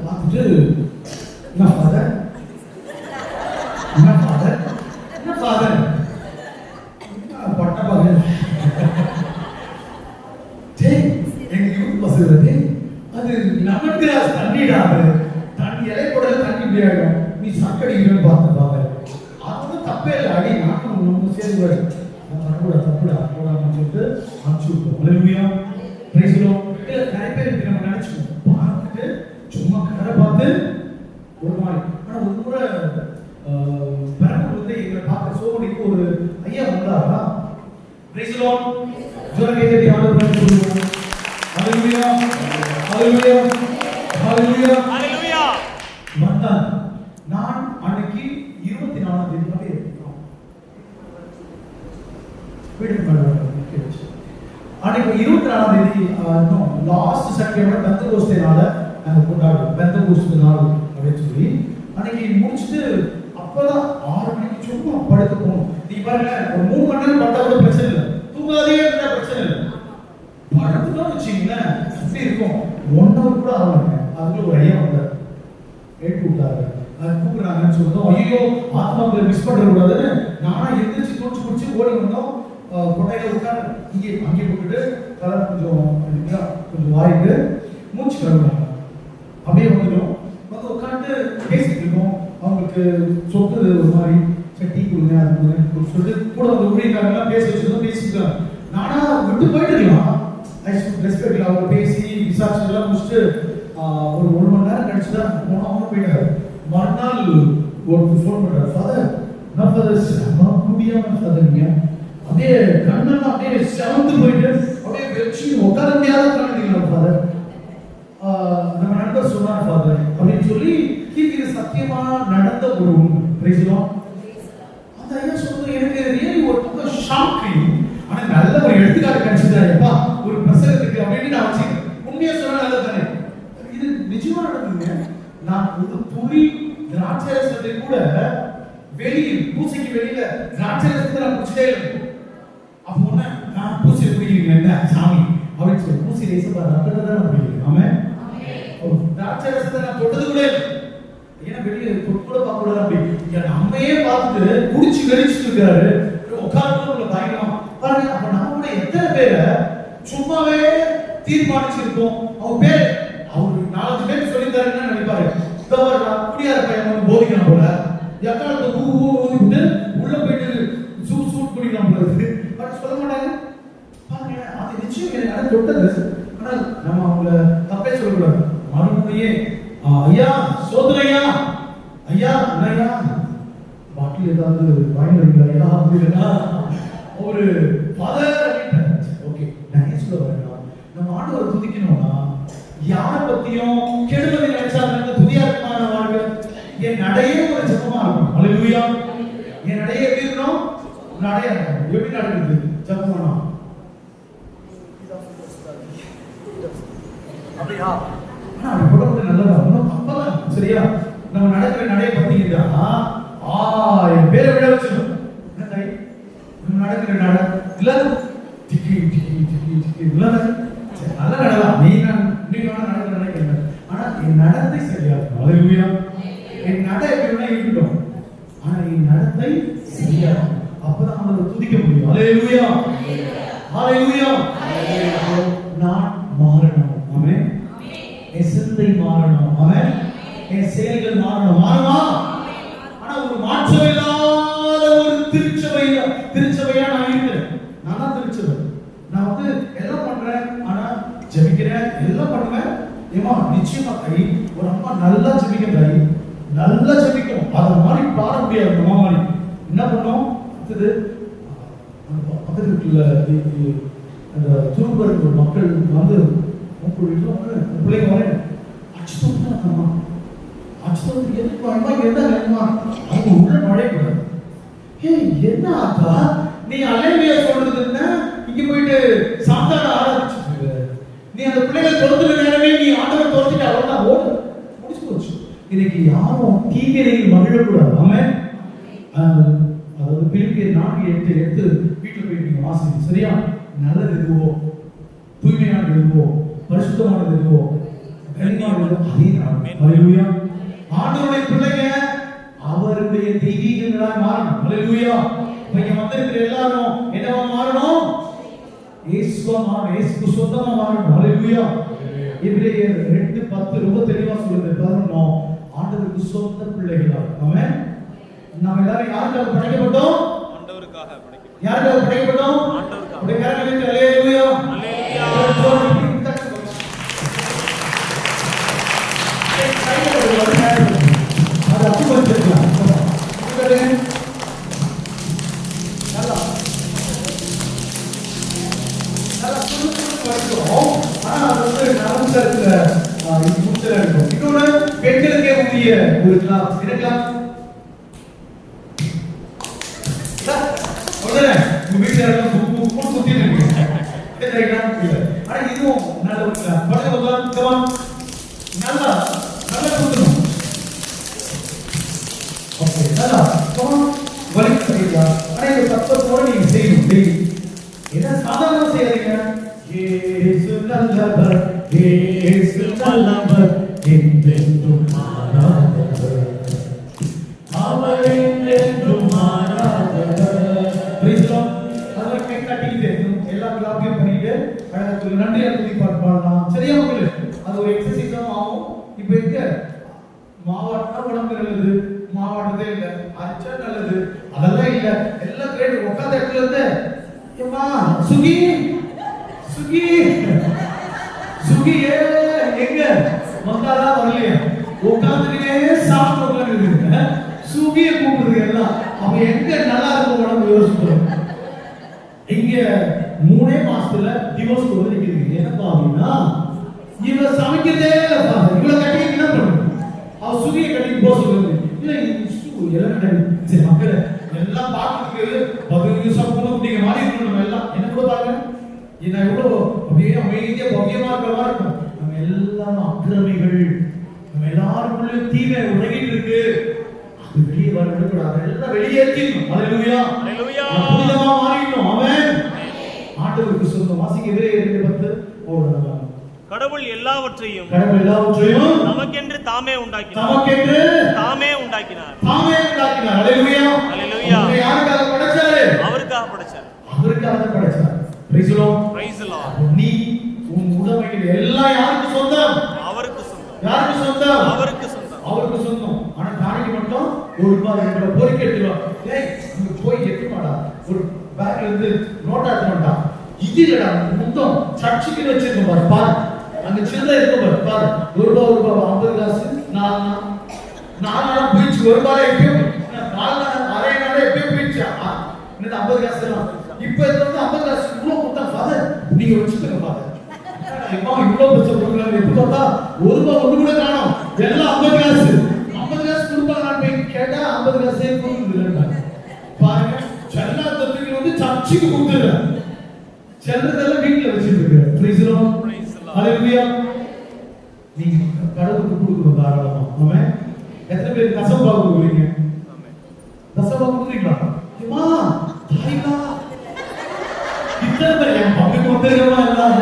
பார்த்துட்டு என்ன ஃபாதர் பட்ட பகல் எங்க யூத் பசங்க அது லெமன் கிராஸ் தண்ணிடாது. தண்ணி இலை போடல தண்ணி இப்படி ஆகிடும். நீ சக்கடிக்கிறேன்னு பார்த்து ஃபாதர். அது தப்பே இல்லை. அடி நாட்கள் நம்ம சேர்ந்து தப்புடா போடாமன்னு சொல்லிட்டு அனுப்பிச்சு விட்டோம். ஹalleluya. பிரைஸ் தி லார்ட். நிறைய பேர் இப்படி நம்ம நினைச்சுக்கோம். பார்த்துட்டு சும்மா கடை பார்த்து ஒரு மாதிரி. ஆனா ஒரு முறை பெரம்பூர் எங்களை பார்க்க சோமனிக்கு ஒரு ஐயா வந்தாரா? Praise the Lord. ஜோரா கேட்டி ஆண்டவர் பண்ணி சொல்லுவோம். ஹalleluya. ஹalleluya. ஹalleluya. Hallelujah. வந்தான். நான் அன்னைக்கு 24ஆம் தேதி அப்படியே இருக்கோம். வீட்டுக்கு அன்னைக்கு 24ஆம் தேதி லாஸ்ட் சண்டே பெந்தகோஸ்தேனால நாங்க கொண்டாடுவோம். பெந்தகோஸ்து நாள் அப்படின்னு சொல்லி அன்னைக்கு முடிச்சுட்டு அப்பதான் 6 மணிக்கு சும்மா படுக்க போனோம். நீ பாருங்க ஒரு 3 மணி நேரம் பார்த்தா கூட பிரச்சனை இல்லை, தூங்காதே இருந்தா பிரச்சனை இல்லை. படுத்துட்டோம் வச்சுங்களேன் அப்படி இருக்கும். 1 hour கூட ஆகலைங்க, அதுக்குள்ள ஒரு ஐயா வந்தார், கேட்டு விட்டாரு. அது கூப்பிடுறாங்கன்னு சொல்லிட்டோம். ஐயோ ஆத்மாக்களை மிஸ் பண்ண கூடாதுன்னு நானா எந்திரிச்சு தோச்சு குடிச்சு ஓடி வந்தோம். கொட்டையில உட்காந்து இங்கே அங்கே போட்டுட்டு தலை கொஞ்சம் வாய்க்கு மூச்சு கழுவுறாங்க. அப்படியே வந்துடும், வந்து உட்காந்து பேசிட்டு இருக்கோம். அவங்களுக்கு சொத்து ஒரு மாதிரி டீ கொடுங்க அது சொல்லிட்டு கூட வந்து ஊழியக்காரங்களாம் பேச வச்சுருந்தோம், பேசிக்கலாம். நானா விட்டு போயிட்டு இருக்கலாம், ரெஸ்பெக்ட்ல அவங்க பேசி விசாரிச்சதெல்லாம் முடிச்சுட்டு ஒரு 1 மணி நேரம் கழிச்சு தான் போனோம். போயிட்டாரு. மறுநாள் ஒரு ஃபோன் பண்றாரு, ஃபாதர் நான் ஃபாதர் முடியாம ஃபாதர்ங்க அப்படியே கண்ணெல்லாம் அப்படியே செவந்து போயிட்டு அப்படியே வச்சு உட்கார முடியாத காரணீங்களா ஃபாதர், நம்ம நண்பர் சொன்னார் ஃபாதர் அப்படின்னு சொல்லி இது சத்தியமா நடந்த ஒரு உண்மை. பிரைஸ்லாம் அந்த ஐயா சொல்றது எனக்கு ரியலி ஒரு பக்கம் ஷாக்கிங். ஆனா நல்ல ஒரு எடுத்துக்காட்டு கிடைச்சிட்டாருப்பா ஒரு பிரசங்கத்துக்கு அப்படின்னு நான் வச்சுக்கிறேன். உண்மையா சொன்னா நல்லது தானே, இது நிஜமா நடக்குதுங்க. நான் ஒரு துளி திராட்சை ரசத்தை கூட வெளியில் பூசைக்கு வெளியில திராட்சை ரசத்தை நான் குடிச்சதே இல்லை. அப்போ நான் பூசை குடிக்கிறீங்க என்ன சாமி அப்படின்னு சொல்லி பூசி ரேசப்பா ரத்தத்தை தான் நான் குடிக்கிறேன். ஆமாம், திராட்சை ரசத்தை நான் தொட்டது கூட இல்லை. ஏன்னா வெளியே தொட்டு கூட பார்க்க கூடாது. அப்படி என் அம்மையே பார்த்துட்டு குடிச்சு கழிச்சுட்டு இருக்காரு, உட்கார்ந்து உங்களை பயங்கரம் பாருங்க. அப்ப நம்ம கூட எத்தனை பேரை சும்மாவே தீர்மானிச்சிருக்கோம். அவங்க பேர் அவரு 4 பேர் சொல்லித்தாருன்னு நினைப்பாரு, குடியார பையன் போதிக்கலாம் போல எக்காலத்தை ஊதிட்டு உள்ள போயிட்டு சூட் குடிக்கலாம் போல இருக்கு. பட் சொல்ல மாட்டாங்க. பாருங்க அது நிச்சயம் எனக்கு தொட்டது. ஆனால் நம்ம அவங்கள தப்பே சொல்லக்கூடாது. மறுபடியே ஐயா சோதனையா ஐயா என்னையா பாட்டில் ஏதாவது வாங்கிடுவீங்களா ஐயா அப்படின்னா ஒரு ஃபாதர் ஓகே நான் சொல்ல வேண்டாம். நம்ம ஆண்டவரை துதிக்கணும்னா யாரை பத்தியும் கெடுவதை நினைச்சாங்க துதியாத்மான வாழ்க்கை. என் நடையே ஒரு ஜபமா இருக்கும். அல்லேலூயா. என் நடையே எப்படி இருக்கணும்? நடைய எப்படி நடக்குது? ஜபமா அப்படியா? ஆனா போட்டது நல்லதா ஒன்றும் தப்பதான் சரியா? நம்ம நடக்கிற நடைய பார்த்தீங்கன்னா என் பேரை விட வச்சிடும். என்ன தாய் நம்ம நடக்கிற நட இல்ல டிக்கி டிக்கி டிக்கி டிக்கி இல்ல நல்ல நடலாம். நீங்க நடக்கிற நினைக்கிறேன். ஆனா என் நடத்தை சரியா இருக்கும். அல்லேலூயா. என் நடை எப்படின்னா இருக்கட்டும், ஆனா என் நடத்தை சரியா இருக்கும். அப்பதான் அவங்களை துதிக்க முடியும். அல்லேலூயா அல்லேலூயா. நான் மாறணும். ஆமென். என் சிந்தை மாறணும். ஆமென். என் செயல்கள் மாறணும். மாறுமா? ஆனா ஒரு மாற்றம் இல்லாத ஒரு திருச்சபையா நான் இருக்கிறேன். நான் தான் திருச்சபை. நான் வந்து எல்லாம் பண்றேன், ஆனா ஜெபிக்கிறேன், எல்லாம் பண்ணுவேன். ஏமா நிச்சயமா கை ஒரு அம்மா நல்லா ஜெபிக்க தாய் நல்லா ஜெபிக்கும். அதை மாதிரி பாட முடியாது. அம்மா மாதிரி என்ன பண்ணோம்? அடுத்தது பக்கத்து வீட்டுல அந்த துரும்பு மக்கள் வந்து பிள்ளைங்க வரேன் அச்சுத்தோம்மா அச்சுத்தோம் எதுக்கு அம்மா என்ன வேணுமா அவங்க உள்ள நுழையக்கூடாது. என்ன ஆத்தா நீ அல்லேலூயா சொல்றதுன்னா இங்க போயிட்டு சாத்தான ஆரம்பிச்சுட்டு நீ அந்த பிள்ளைகளை தொடுத்துற நேரமே நீ ஆண்டவரை தொடுத்துட்டு அவ்வளவுதான் ஓடு முடிச்சு போச்சு. இன்னைக்கு யாரும் தீவிரையில் மகிழக்கூடாது. ஆமென். அதாவது பிலிப்பியர் 4:8 வீட்டுல போய் நீங்க வாசிங்க சரியா? நல்லது எதுவோ, தூய்மையானது எதுவோ, பரிசுத்தமானது எதுவோ, கண்ணியமானது அதே நான். அல்லேலூயா. ஆண்டவருடைய பிள்ளைங்க அவருடைய தெய்வீகங்களாய் மாறணும். அல்லேலூயா. இங்க வந்திருக்கிற எல்லாரும் என்னவா மாறணும்? இயேசுவா மாறணும். இயேசுக்கு சொந்தமா மாறணும். அல்லேலூயா. எபிரேயர் 2:10 ரொம்ப தெளிவா சொல்லுது. 11 ஆண்டவருக்கு சொந்த பிள்ளைகளா. ஆமென். நாம எல்லாரும் யாருக்காக படைக்கப்பட்டோம்? ஆண்டவருக்காக படைக்கப்பட்டோம். யாருக்காக படைக்கப்பட்டோம்? ஆண்டவருக்காக. உடைய கரங்களை வைத்து அல்லேலூயா அல்லேலூயா. அது அப்புறம் நல்லா நல்லா சுருக்குன்னு படிக்கிறோம். ஆனா அது வந்து நமக்கு இருக்கிற மூச்சல இருக்கும். இன்னொரு பெண்களுக்கே உரிய ஒரு கிளாஸ் இருக்கலாம். உங்க வீட்டுல சுத்தி இருக்கு. ஆனா இதுவும் நல்ல ஒரு கிளாஸ். நல்லா நல்லா கொடுக்கணும். ஓகே நல்லா வலிக்கு செய்யலாம். ஆனா இந்த சத்தத்தோட நீங்க செய்யணும் டெய்லி. என்ன சாதாரணமா செய்யாதீங்க. இயேசு நல்லவர், இயேசு நல்லவர், என்றென்றும் மாறாதவர், அவர் என்றென்றும் மாறாதவர். Praise the Lord. அதெல்லாம் கை தட்டிக்கிட்டு எல்லா கிளாப்பையும் பண்ணிட்டு கடவுளுக்கு நன்றி துதி பாட்டு பாடலாம். சரியா மக்களே? அது ஒரு எக்ஸசைஸாவும் ஆகும். இப்ப இருக்க மாவாட்டினா உடம்பு நல்லது, மாவாட்டதே இல்லை, அரைச்சா நல்லது, அதெல்லாம் இல்ல. எல்லாம் கிரேட். உட்காந்த இடத்துல இருந்து ஏமா சுகி சுகி சுகியே எங்க வந்தாலா வரலையா? உட்காந்துட்டே சாப்பிட்டு உட்காந்துருக்கு. சுகியை கூப்பிடுது எல்லாம். அவன் எங்க நல்லா இருக்கும் உடம்பு யோசிச்சு. இங்க 3 மாசத்துல டிவோர்ஸ் வந்து நிக்குது. என்னப்பா அப்படின்னா இவ சமைக்கிறதே இல்லப்பா. இவளை கட்டி என்ன பண்ணுது? அவ சுகியை கட்டி போக சொல்லுது. இல்ல எல்லாம் சரி மக்கள் எல்லாம் பார்க்கறதுக்கு 10 நிமிஷம் கூட அப்படிங்கிற மாதிரி இருக்கணும். நம்ம எல்லாம் என்ன கூட பாருங்க, என்ன எவ்வளவு அப்படியே அமைதியா பவ்யமா இருக்கிற மாதிரி இருக்கும். நம்ம எல்லாரும் அக்கிரமிகள், நம்ம எல்லாருக்குள்ள தீமை உலகிட்டு இருக்கு. அது வெளியே வர விடக்கூடாது. எல்லாம் வெளியேற்றிடணும். அல்லேலூயா, அல்லேலூயா. புனிதமா மாறிடணும். ஆமென். ஆண்டவருக்கு சொந்தம். வாசிக்கவே 2:10 ஓடுறாங்க. கடவுள் எல்லாவற்றையும் நமக்கென்று தாமே உண்டாக்கினார். அல்லேலூயா, அல்லேலூயா. யாருக்காக படைச்சாரு? அவருக்காக படைச்சார். பிரைஸ் தி லார்ட். பிரைஸ் தி லார்ட். நீ உன் உடைமைகள் எல்லாம் யாருக்கு சொந்தம்? அவருக்கு சொந்தம். யாருக்கு சொந்தம்? அவருக்கு சொந்தம். அவருக்கு சொந்தம். ஆனா காணிக்கு மட்டும் ₹1 2 பொறுக்கி எடுத்துவா. ஏய் அங்க போய் எடுத்துமாடா. ஒரு பேக்ல இருந்து நோட்டா எடுத்துட்டா. இது இல்லடா முத்தம் சர்ச்சுக்கு வச்சிருக்க பாரு. அங்க சில்லறை இருக்கு பாரு. ₹1 50 காசு 4 போயிச்சு. ₹1 எப்பயும் 4 அரை நாளே எப்பயும் போயிடுச்சு. இந்த 50 காசு எல்லாம் இப்ப வந்து 50 காசு இவ்வளவு கொடுத்தா ஃபாதர் நீங்க வச்சுக்கோங்க ஃபாதர். இப்போ இவ்வளவு பச்சை கொடுக்கறாங்க. எப்ப பார்த்தா ₹1 ஒண்ணு கூட காணோம். எல்லாம் 50 காசு. 50 காசு கொடுப்பாங்க. நான் போய் கேட்டா 50 காசே கொடுக்குறாங்க. பாருங்க செல்லா தத்துக்கு வந்து சர்ச்சுக்கு கொடுத்துறாங்க. செல்லதெல்லாம் வீட்ல வச்சிருக்கு. பிரைஸ் தி லார்ட். அல்லேலூயா. நீங்க கடவுளுக்கு கொடுக்கணும் தாராளமா. ஆமென். எத்தனை பேர் தசமபாகம் கொடுக்குறீங்க? ஆமென். தசமபாகம் கொடுக்குறீங்களா? அம்மா தாய்களா இத்தனை பேர் என் பங்குக்கு வந்துருக்கமா எல்லாம்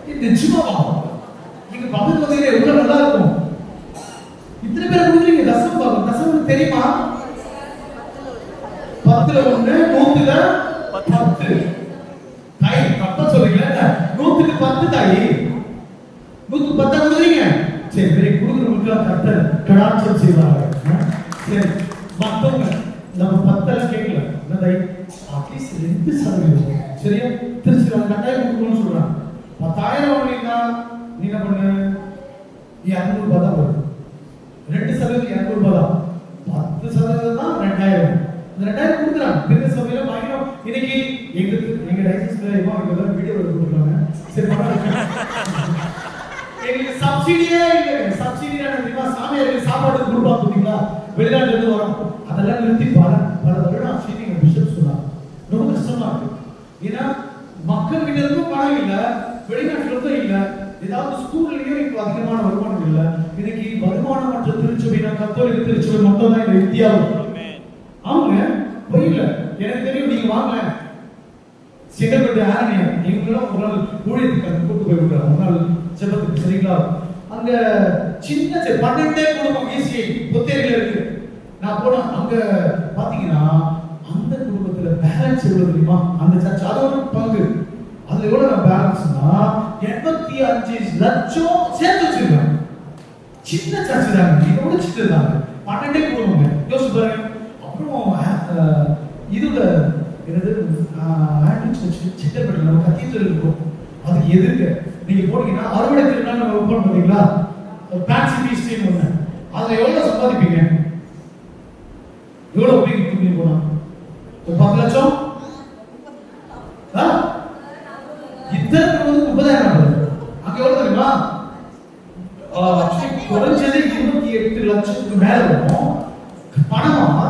இது நிச்சயமா நீங்க பங்குக்கு வந்தீங்கன்னா எவ்வளவு நல்லா இருக்கும். இத்தனை பேர் கொடுக்குறீங்க தசமபாகம். தசமம் தெரியுமா? 10ல 1 100ல 10. தாய் தப்பா சொல்றீங்களா? 100க்கு 10 தாய் 100க்கு 10 கொடுக்குறீங்க. சரி சரி கொடுக்குறவங்களுக்கு கர்த்தர் கடாட்சம் செய்வாங்க. சரி மத்தவங்க நம்ம 10ல கேட்கல. என்ன தாய் அட்லீஸ்ட் 2% சரியா திருச்சி வந்து கட்டாயம் கொடுக்கணும்னு சொல்றாங்க. 10,000 வாங்கினா நீ என்ன பண்ணு? 200 தான் வரும். 2% 200 தான். 10% தான் 2000. இந்த 2000 கொடுக்குறாங்க. பெரிய சபையில வாங்கினோம். இன்னைக்கு எங்க டைசஸ்ல இவங்க வீடியோ கொடுக்குறாங்க. சரி பரவாயில்ல. எங்களுக்கு சப்சிடியே இல்ல. சப்சிடியான தெரியுமா? சாமியாருக்கு சாப்பாடு கொடுப்பாங்க பாத்தீங்களா? வெளிநாட்டுல இருந்து வரோம். அதெல்லாம் நிறுத்தி பல வருடம் ஆச்சு. நீங்க பிஷப் சொன்னாங்க. ரொம்ப கஷ்டமா இருக்கு. ஏன்னா மக்கள் கிட்ட இருந்தும் பணம் இல்ல, வெளிநாட்டுல இருந்தும் இல்ல. ஏதாவது ஸ்கூல்லயும் இப்ப அதிகமான வருமானம் இல்ல. இன்னைக்கு வருமானமற்ற திருச்சபைனா கத்தோலிக்க திருச்சபை மட்டும் தான் இந்த இந்தியாவில். அவங்க போயில எனக்கு தெரியும். நீங்க வாங்க சிங்கப்பட்டு ஆரணியா நீங்களும் ஒரு நாள் ஊழியத்துக்கு கூட்டு போய் விடுறாங்க. ஒரு நாள் செபத்துக்கு சரிங்களா? அங்க சின்ன 12 குடும்பம் ஈஸி புத்தேரியில இருக்கு. நான் போனா அங்க பாத்தீங்கன்னா அந்த குடும்பத்துல பேலன்ஸ் எவ்வளவு தெரியுமா? அந்த சர்ச் அதோட பங்கு அதுல எவ்வளவு பேலன்ஸ்னா 85 லட்சம் சேர்த்து வச்சிருக்காங்க. சின்ன சர்ச் தான். இதோட சின்னதாங்க. 12 குடும்பங்க. யோசிச்சு பாருங்க. அப்புறம் இதுல என்னது சிக்கல்பட்டு நம்ம கத்தீட்ரல் இருக்கும். அதுக்கு எதிர்க்க நீங்க போனீங்கன்னா அறுவடை திருநாள் நம்ம ஓப்பன் பண்ணீங்களா? பேன்சி பீஸ்டின் ஒண்ணு. அதுல எவ்வளவு சம்பாதிப்பீங்க? எவ்வளவு போய் போனா? 10 லட்சம். இத்தனை 30,000. அங்க எவ்வளவு தெரியுமா? குறைஞ்சது 28 லட்சத்துக்கு மேல இருக்கும். பணமா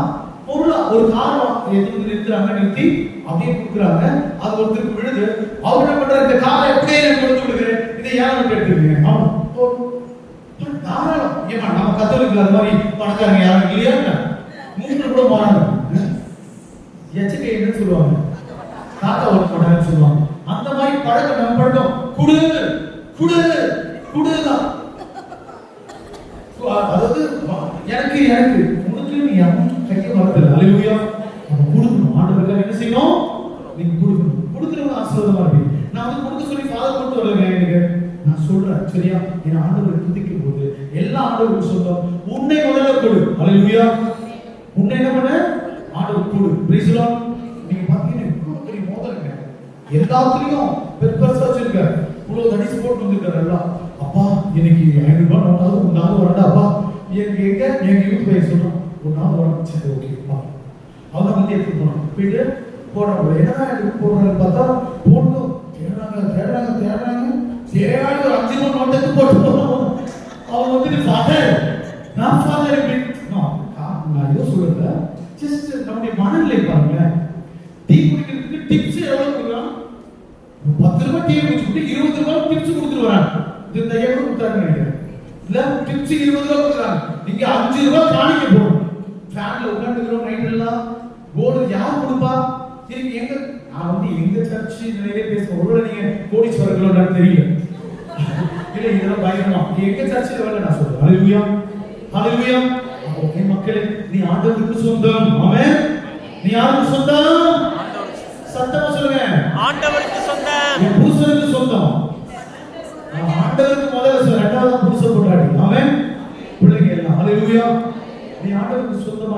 பொருளா ஒரு காரம் எதுவும் நிறுத்துறாங்க. நிறுத்தி அப்படியே கொடுக்குறாங்க. அது ஒருத்தருக்கு விழுது. அவர் என்ன பண்றாரு? இந்த காரை எப்படியே நான் கொடுத்து விடுகிறேன். இதை யாரும் எடுத்துருக்கீங்க? தாராளம். ஏமா நம்ம கத்தோலிக்கல அது மாதிரி பணக்காரங்க யாரும் இல்லையா? 3 கூட மாறாங்க. எச்சக்கை என்ன சொல்லுவாங்க, தாத்தா ஒர்க் பண்ணாங்கன்னு சொல்லுவாங்க. அந்த மாதிரி பழக்கம் நம்ம பழக்கம். குடு குடு குடுதான். அதாவது எனக்கு எனக்கு உனக்கு நீ அவன் கையை வளர்த்தல. அல்லேலூயா. நம்ம கொடுக்கணும். ஆண்டவருக்காக என்ன செய்யணும்? நீங்க கொடுக்கணும். கொடுக்கறவங்க ஆசீர்வாதமா இருப்பீங்க. நான் வந்து கொடுக்க சொல்லி ஃபாதர் கொண்டு வரலங்க எனக்கு. நான் சொல்றேன் சரியா, என் ஆண்டவரை துதிக்கும் போது எல்லா ஆண்டவருக்கும் சொந்தம். உன்னை முதல்ல கொடு. அல்லேலூயா. உன்னை என்ன பண்ண? ஆண்டவர் கொடு. Praise the Lord. நீங்க பாத்தீங்கன்னா இவ்வளவு பெரிய மோதலுங்க. எல்லாத்துலயும் பெருசா வச்சிருக்காரு. இவ்வளவு தடிச்சு போட்டு வந்திருக்காரு எல்லாம். அப்பா எனக்கு 500 ரூபாய் நோட்டாவது உன்னாவது வரண்டா அப்பா. எனக்கு எங்க யூத் பையன் சொல்றான், உன்னாவது வரணும். சரி ஓகே அப்பா. அவங்க வந்து எடுத்து போனோம். போயிட்டு போடுறாங்க. என்னடா எடுத்து போடுறாங்க பார்த்தா போட்டு தேடுறாங்க தேடுறாங்க தேடுறாங்க. தேடாடி ஒரு 5 ரூபாய் நோட் எடுத்து போட்டு போறோம். அவங்க வந்துட்டு ஃபாதர் நான் ஃபாதர் எப்படி நான் ஏதோ சொல்றேன். ஜஸ்ட் நம்முடைய மனநிலை பாருங்களேன். டீ குடிக்கிறதுக்கு டிப்ஸ் எவ்வளவு கொடுக்குறான்? 10 ரூபாய் டீ குடிச்சுட்டு 20 ரூபாய் டிப்ஸ் கொடுத்துட்டு வராங்க. இது இந்த எவ்வளவு கொடுத்தாங்க நினைக்கிறேன். இல்ல டிப்ஸ் 20 ரூபாய் கொடுக்குறாங்க. நீங்க 5 ரூபாய் காணிக்க போகணும். ஃபேன்ல உட்கார்ந்துக்கிறோம் நைட் எல்லாம். போர்டு யார் கொடுப்பா? இது எங்க நான் வந்து எங்க சர்ச் நிறைய பேசுறேன். ஒருவேளை நீங்க கோடீஸ்வரர்களோட தெரியல. இல்ல இதெல்லாம் பயமா. எங்க சர்ச்சில் வரல நான் சொல்றேன். ஹalleluya ஹalleluya. ஓகே மக்களே, நீ ஆண்டவருக்கு சொந்தம். ஆமென். நீ யாருக்கு சொந்தம்? சத்தமா சொல்லுங்க. ஆண்டவருக்கு சொந்தம். என் புருஷனுக்கு சொந்தம். ஆண்டவருக்கு முதல்ல ரெண்டாவது புருஷன் கொண்டாடி. ஆமென். பிள்ளைங்க எல்லாம் ஹalleluya. நீ ஆண்டவருக்கு சொந்தமா